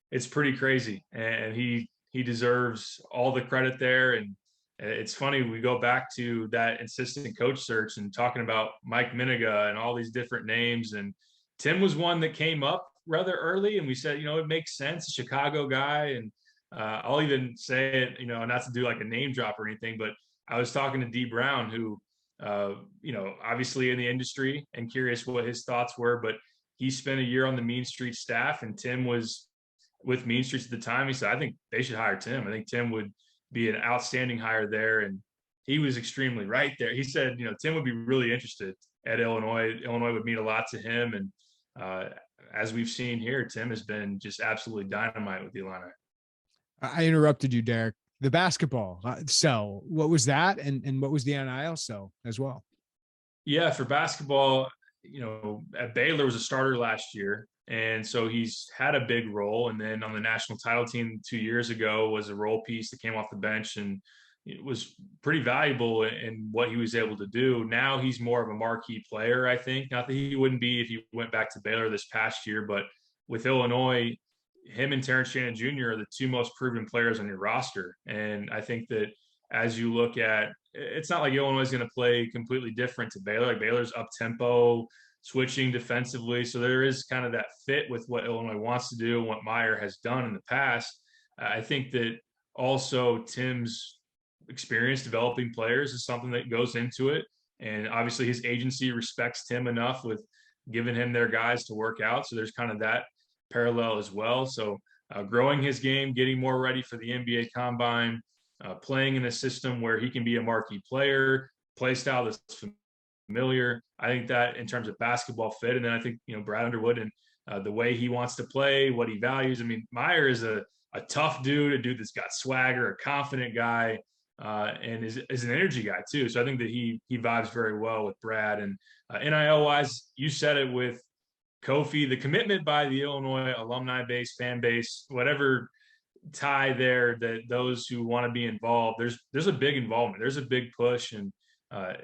it's pretty crazy, and he deserves all the credit there. And it's funny, we go back to that assistant coach search and talking about Mike Miniga and all these different names, and Tim was one that came up rather early, and we said, it makes sense, a Chicago guy. And I'll even say it, not to do like a name drop or anything, but I was talking to D Brown, who obviously in the industry, and curious what his thoughts were. But he spent a year on the Mean Streets staff, and Tim was with Mean Streets at the time. He said, I think they should hire Tim. I think Tim would be an outstanding hire there. And he was extremely right there. He said, Tim would be really interested at Illinois. Illinois would mean a lot to him. And as we've seen here, Tim has been just absolutely dynamite with the Illini. I interrupted you, Derek. The basketball sell, what was that? And what was the NIL sell as well? Yeah, for basketball, at Baylor was a starter last year. And so he's had a big role. And then on the national title team 2 years ago was a role piece that came off the bench and it was pretty valuable in what he was able to do. Now he's more of a marquee player, I think. Not that he wouldn't be if he went back to Baylor this past year, but with Illinois, him and Terrence Shannon Jr. are the two most proven players on your roster. And I think that as you look at, it's not like Illinois is going to play completely different to Baylor. Like Baylor's up tempo, switching defensively. So there is kind of that fit with what Illinois wants to do and what Meyer has done in the past. I think that also Tim's experience developing players is something that goes into it. And obviously his agency respects Tim enough with giving him their guys to work out. So there's kind of that parallel as well. So growing his game, getting more ready for the NBA Combine, playing in a system where he can be a marquee player, play style that's familiar. I think that in terms of basketball fit, and then I think Brad Underwood and the way he wants to play, what he values. I mean, Meyer is a tough dude, a dude that's got swagger, a confident guy, and is an energy guy too. So I think that he vibes very well with Brad. And NIL wise, you said it with Kofi, the commitment by the Illinois alumni base, fan base, whatever tie there, that those who want to be involved, there's a big involvement, there's a big push, and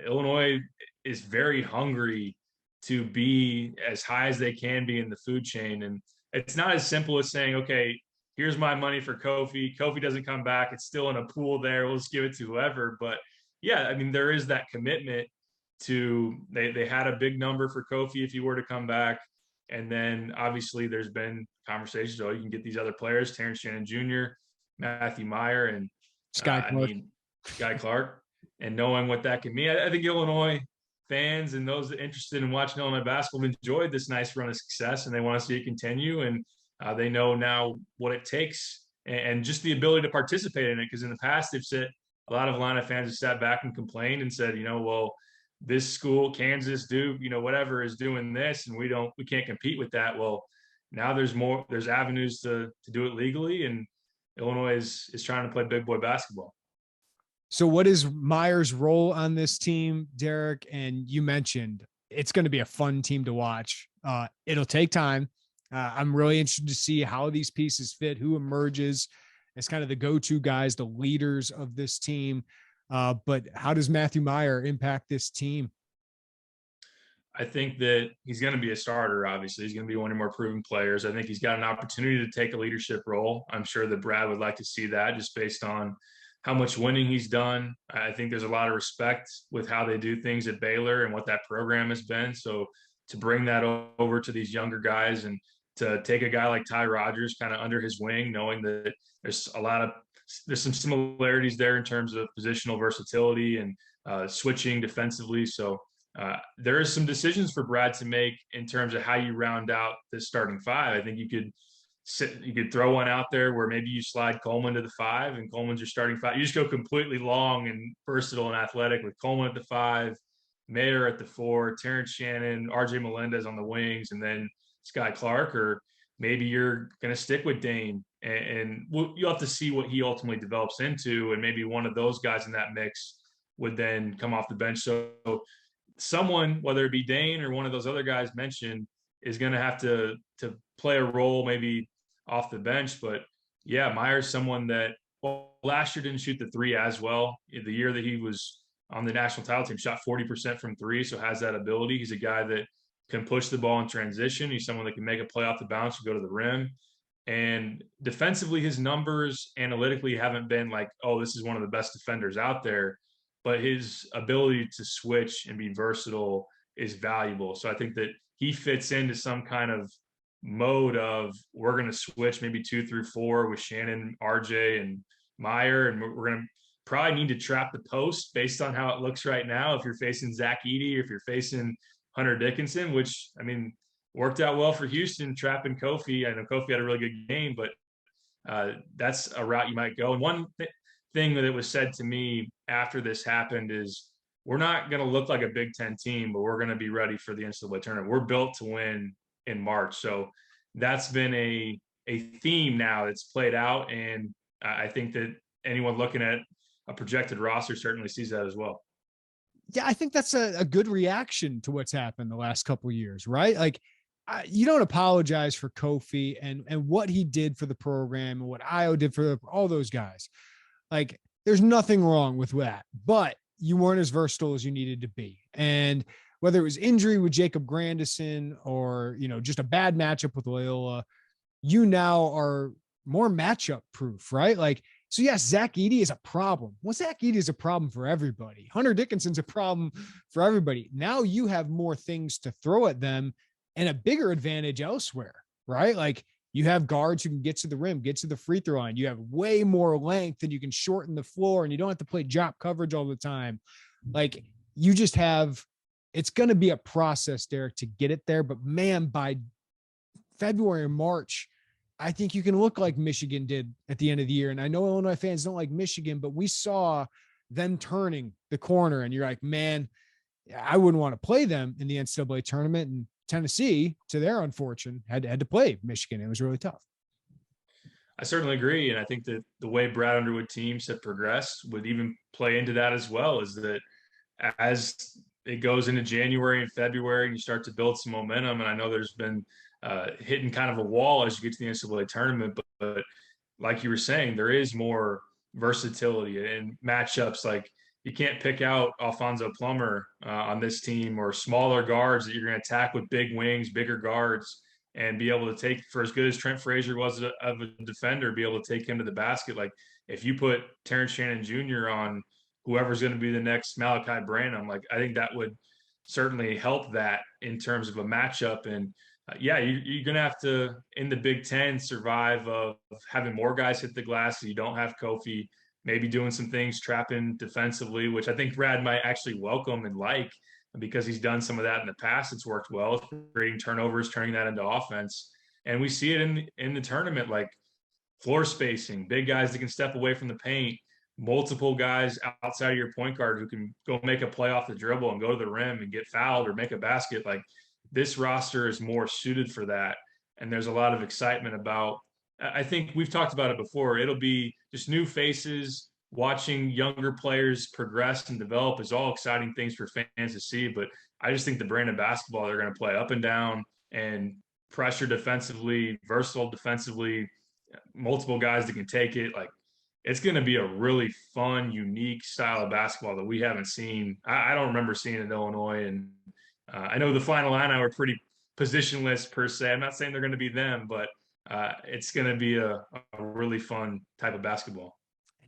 Illinois is very hungry to be as high as they can be in the food chain. And it's not as simple as saying, okay, here's my money for Kofi. Kofi doesn't come back, it's still in a pool there, we'll just give it to whoever. But yeah, I mean, there is that commitment to, they had a big number for Kofi if he were to come back. And then obviously there's been conversations, you can get these other players, Terrence Shannon Jr., Matthew Meyer, and Sky Clark, and knowing what that can mean. I think Illinois fans and those interested in watching Illinois basketball have enjoyed this nice run of success, and they want to see it continue. And they know now what it takes and just the ability to participate in it. Because in the past, they've said, a lot of Illini fans have sat back and complained and said, well, this school, Kansas, Duke, whatever is doing this, and we can't compete with that. Well, now there's avenues to do it legally, and Illinois is trying to play big boy basketball. So what is Meyer's role on this team, Derek? And you mentioned it's going to be a fun team to watch. It'll take time. I'm really interested to see how these pieces fit, who emerges as kind of the go-to guys, the leaders of this team. But how does Matthew Meyer impact this team? I think that he's going to be a starter. Obviously, he's going to be one of the more proven players. I think he's got an opportunity to take a leadership role. I'm sure that Brad would like to see that, just based on how much winning he's done. I think there's a lot of respect with how they do things at Baylor and what that program has been. So to bring that over to these younger guys and to take a guy like Ty Rodgers kind of under his wing, knowing that there's some similarities there in terms of positional versatility and switching defensively. So there is some decisions for Brad to make in terms of how you round out this starting five. I think you could throw one out there where maybe you slide Coleman to the five and Coleman's your starting five. You just go completely long and versatile and athletic with Coleman at the five, Mayer at the four, Terrence Shannon, RJ Melendez on the wings, and then Sky Clark. Or maybe you're going to stick with Dane, and you'll have to see what he ultimately develops into. And maybe one of those guys in that mix would then come off the bench. So someone, whether it be Dane or one of those other guys mentioned, is going to have to play a role maybe off the bench. But yeah, Meyer's someone that, last year didn't shoot the three as well. The year that he was on the national title team, shot 40% from three, so has that ability. He's a guy that can push the ball in transition. He's someone that can make a play off the bounce and go to the rim. And defensively, his numbers analytically haven't been like, oh, this is one of the best defenders out there. But his ability to switch and be versatile is valuable. So I think that he fits into some kind of mode of, we're going to switch maybe 2 through 4 with Shannon, RJ, and Meyer, and we're going to probably need to trap the post based on how it looks right now. If you're facing Zach Edey, or if you're facing Hunter Dickinson, which, I mean, worked out well for Houston, trapping Kofi. I know Kofi had a really good game, but that's a route you might go. And one thing that was said to me after this happened is, we're not going to look like a Big Ten team, but we're going to be ready for the NCAA tournament. We're built to win in March. So that's been a theme now that's played out. And I think that anyone looking at a projected roster certainly sees that as well. Yeah, I think that's a good reaction to what's happened the last couple of years, right? Like, you don't apologize for Kofi and what he did for the program and what Io did for all those guys. Like, there's nothing wrong with that, but you weren't as versatile as you needed to be. And whether it was injury with Jacob Grandison or, just a bad matchup with Loyola, you now are more matchup proof, right? Like, so yes, Zach Edey is a problem. Well, Zach Edey is a problem for everybody. Hunter Dickinson's a problem for everybody. Now you have more things to throw at them and a bigger advantage elsewhere, right? Like, you have guards who can get to the rim, get to the free throw line. You have way more length and you can shorten the floor and you don't have to play drop coverage all the time. Like, you just have, it's going to be a process, Derek, to get it there. But man, by February or March, I think you can look like Michigan did at the end of the year. And I know Illinois fans don't like Michigan, but we saw them turning the corner and you're like, man, I wouldn't want to play them in the NCAA tournament. And Tennessee, to their unfortunate, had to play Michigan. It was really tough. I certainly agree. And I think that the way Brad Underwood teams have progressed would even play into that as well, is that as it goes into January and February and you start to build some momentum, and I know there's been hitting kind of a wall as you get to the NCAA tournament, but like you were saying, there is more versatility and matchups. Like, you can't pick out Alfonso Plummer on this team, or smaller guards that you're going to attack with big wings, bigger guards, and be able to take, for as good as Trent Frazier was of a defender, be able to take him to the basket. Like, if you put Terrence Shannon Jr. on whoever's going to be the next Malachi Branham, like, I think that would certainly help that in terms of a matchup. And yeah, you're going to have to, in the Big Ten, survive of having more guys hit the glass so you don't have Kofi, maybe doing some things trapping defensively, which I think Brad might actually welcome and like, because he's done some of that in the past. It's worked well, creating turnovers, turning that into offense. And we see it in the tournament, like floor spacing, big guys that can step away from the paint, multiple guys outside of your point guard who can go make a play off the dribble and go to the rim and get fouled or make a basket. Like, this roster is more suited for that. And there's a lot of excitement about, I think we've talked about it before, it'll be just new faces. Watching younger players progress and develop is all exciting things for fans to see. But I just think the brand of basketball they're going to play, up and down and pressure defensively, versatile defensively, multiple guys that can take it. Like, it's going to be a really fun, unique style of basketball that we haven't seen. I don't remember seeing in Illinois. And I know the Final Illini were pretty positionless per se. I'm not saying they're going to be them, but it's going to be a really fun type of basketball.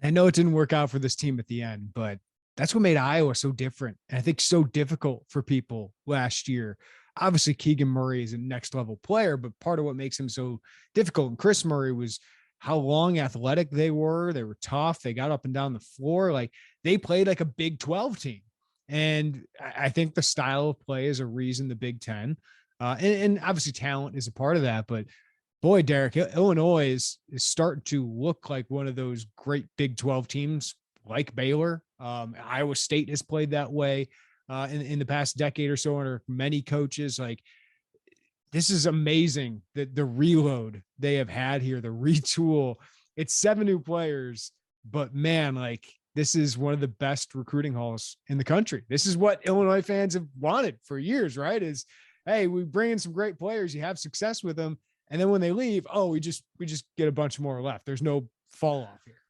I know it didn't work out for this team at the end, but that's what made Iowa so different. And I think so difficult for people last year. Obviously, Keegan Murray is a next level player, but part of what makes him so difficult, and Chris Murray, was how long athletic they were. They were tough. They got up and down the floor. Like, they played like a Big 12 team. And I think the style of play is a reason the Big 10, and obviously talent is a part of that, but boy, Derek, Illinois is starting to look like one of those great Big 12 teams like Baylor. Iowa State has played that way in the past decade or so under many coaches. Like, this is amazing that the reload they have had here, the retool. It's 7 new players, but man, like, this is one of the best recruiting hauls in the country. This is what Illinois fans have wanted for years, right? Is, hey, we bring in some great players, you have success with them, and then when they leave, oh, we just get a bunch more left. There's no fall off here.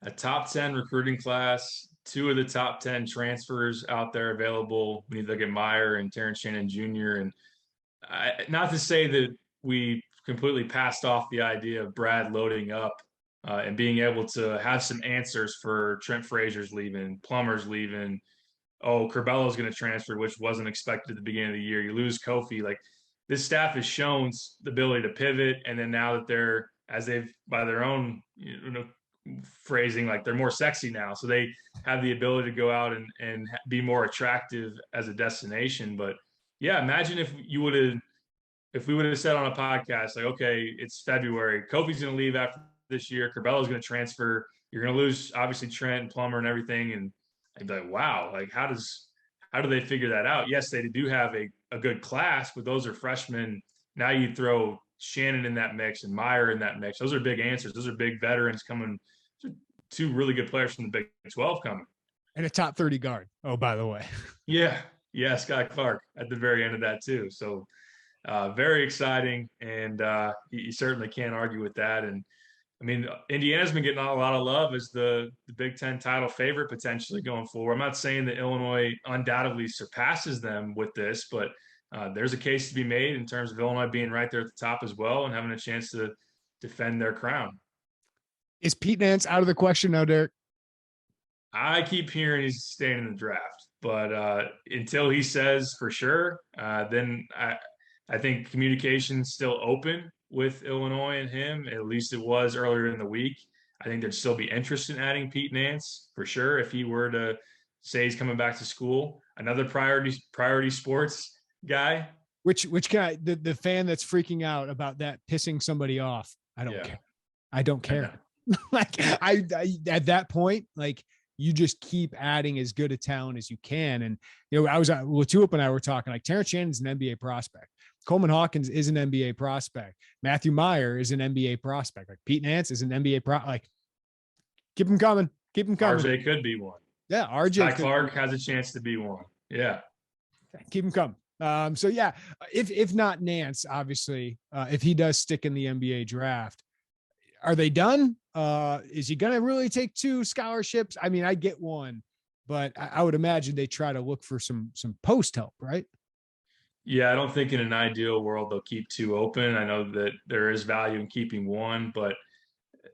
A top 10 recruiting class, 2 of the top 10 transfers out there available. We need to look at Meyer and Terrence Shannon Jr. And not to say that we completely passed off the idea of Brad loading up and being able to have some answers for Trent Frazier's leaving, Plummer's leaving. Oh, Curbello's going to transfer, which wasn't expected at the beginning of the year. You lose Kofi. Like, this staff has shown the ability to pivot. And then now that they're, as they've, by their own phrasing, like they're more sexy now. So they have the ability to go out and be more attractive as a destination. But yeah, imagine if we would have said on a podcast, like, okay, it's February, Kofi's going to leave after this year, Curbelo's going to transfer, you're going to lose obviously Trent and Plummer and everything. And I'd be like, wow, like how do they figure that out? Yes, they do have a good class, but those are freshmen. Now you throw Shannon in that mix and Meyer in that mix. Those are big answers. Those are big veterans coming. Two really good players from the Big 12 coming. And a top 30 guard. Oh, by the way. Yeah. Scott Clark at the very end of that too. So very exciting. And you certainly can't argue with that. And I mean, Indiana's been getting a lot of love as the Big Ten title favorite potentially going forward. I'm not saying that Illinois undoubtedly surpasses them with this, but there's a case to be made in terms of Illinois being right there at the top as well and having a chance to defend their crown. Is Pete Nance out of the question now, Derek? I keep hearing he's staying in the draft, but until he says for sure, then I think communication's still open with Illinois and him. At least it was earlier in the week. I think there'd still be interest in adding Pete Nance for sure if he were to say he's coming back to school. Another priority sports guy. Which guy? The fan that's freaking out about that pissing somebody off. I don't care. I don't care. Like I at that point, like you just keep adding as good a talent as you can. And I was LaTulip and I were talking, like Terrence Shannon's an NBA prospect. Coleman Hawkins is an NBA prospect. Matthew Meyer is an NBA prospect. Like Pete Nance is an NBA like keep him coming. Keep him coming. RJ could be one. Yeah, RJ Scott Clark has a chance to be one. Yeah. Keep him coming. So yeah, if not Nance, obviously, if he does stick in the NBA draft, are they done? Is he going to really take 2 scholarships? I mean, I get one, but I would imagine they try to look for some post help, right? Yeah, I don't think in an ideal world they'll keep 2 open. I know that there is value in keeping one, but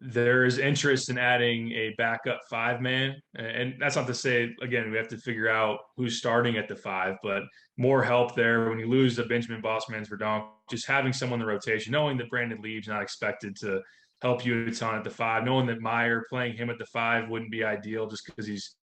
there is interest in adding a backup 5-man. And that's not to say, again, we have to figure out who's starting at the 5, but more help there when you lose a Benjamin Bossman's Verdonk, just having someone in the rotation, knowing that Brandon Lee's not expected to help you a ton at the 5, knowing that Meyer playing him at the 5 wouldn't be ideal just because he's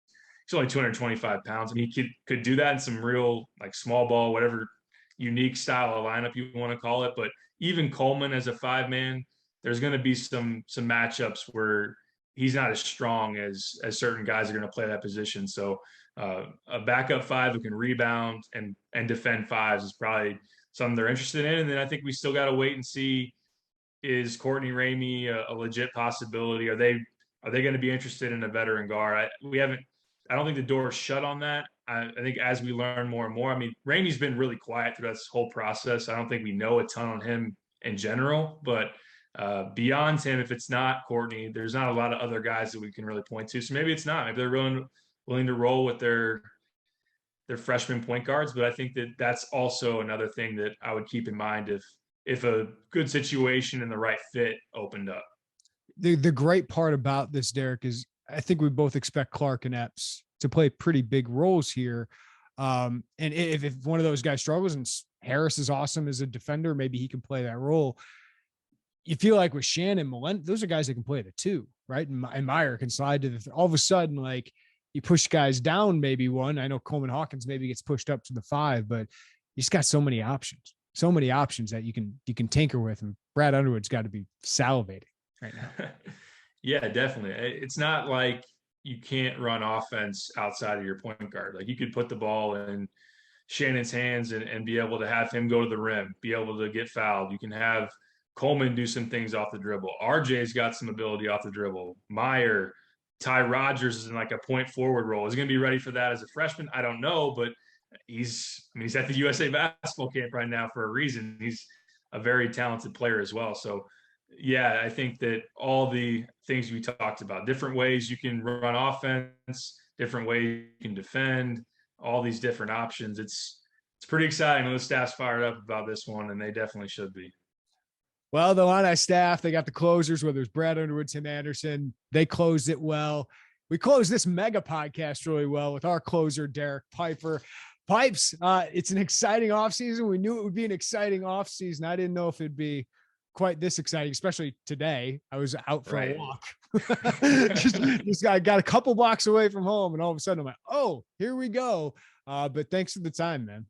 only 225 pounds and he could do that in some real like small ball, whatever unique style of lineup you want to call it. But even Coleman as a 5-man, there's going to be some matchups where he's not as strong as certain guys are going to play that position. So a backup 5 who can rebound and defend 5s is probably something they're interested in. And then I think we still got to wait and see, is Courtney Ramey a legit possibility? Are they going to be interested in a veteran guard? I don't think the door is shut on that. I think as we learn more and more, I mean, Ramey's been really quiet through this whole process. I don't think we know a ton on him in general, but beyond him, if it's not Courtney, there's not a lot of other guys that we can really point to. So maybe it's not. Maybe they're willing to roll with their freshman point guards. But I think that's also another thing that I would keep in mind if a good situation and the right fit opened up. The great part about this, Derek, is I think we both expect Clark and Epps to play pretty big roles here. And if one of those guys struggles and Harris is awesome as a defender, maybe he can play that role. You feel like with Shannon, those are guys that can play the 2, right? And Meyer can slide to all of a sudden, like you push guys down, maybe one. I know Coleman Hawkins maybe gets pushed up to the 5, but he's got so many options that you can tinker with. And Brad Underwood's got to be salivating right now. Yeah, definitely. It's not like you can't run offense outside of your point guard. Like you could put the ball in Shannon's hands and be able to have him go to the rim, be able to get fouled. You can have Coleman do some things off the dribble. RJ's got some ability off the dribble. Meyer, Ty Rodgers is in like a point forward role. Is he going to be ready for that as a freshman? I don't know, but he's at the USA basketball camp right now for a reason. He's a very talented player as well. So yeah, I think that all the things we talked about, different ways you can run offense, different ways you can defend, all these different options. It's pretty exciting. The staff's fired up about this one, and they definitely should be. Well, the Illini staff, they got the closers, whether it's Brad Underwood, Tim Anderson, they closed it well. We closed this mega podcast really well with our closer, Derek Piper. Pipes, it's an exciting offseason. We knew it would be an exciting offseason. I didn't know if it'd be quite this exciting, especially today. I was out for Right. a walk. just I got a couple blocks away from home, and all of a sudden I'm like, oh, here we go. But thanks for the time, man.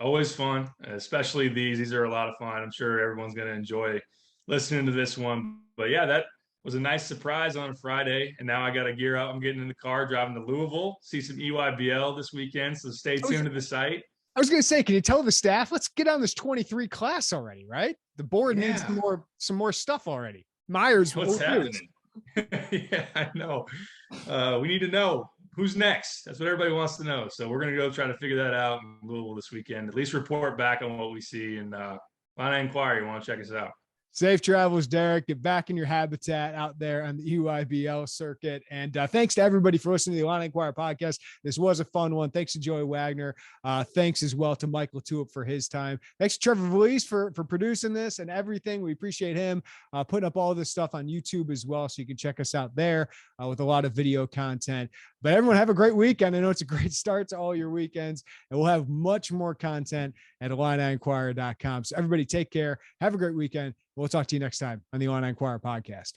Always fun, especially these. These are a lot of fun. I'm sure everyone's going to enjoy listening to this one. But yeah, that was a nice surprise on a Friday. And now I got to gear up. I'm getting in the car, driving to Louisville, see some EYBL this weekend. So stay tuned to the site. I was going to say, can you tell the staff, let's get on this 23 class already, right? The board needs some more stuff already. Myers, what's happening? Yeah, I know. We need to know who's next. That's what everybody wants to know. So we're going to go try to figure that out in Louisville this weekend. At least report back on what we see. And Illini Inquirer, you want to check us out. Safe travels, Derek. Get back in your habitat out there on the EYBL circuit. And thanks to everybody for listening to the Illini Inquirer podcast. This was a fun one. Thanks to Joey Wagner. Thanks as well to Mike LaTulip for his time. Thanks to Trevor Valise for producing this and everything. We appreciate him putting up all this stuff on YouTube as well. So you can check us out there with a lot of video content. But everyone have a great weekend. I know it's a great start to all your weekends, and we'll have much more content at IlliniInquirer.com. So everybody take care. Have a great weekend. We'll talk to you next time on the Illini Inquirer podcast.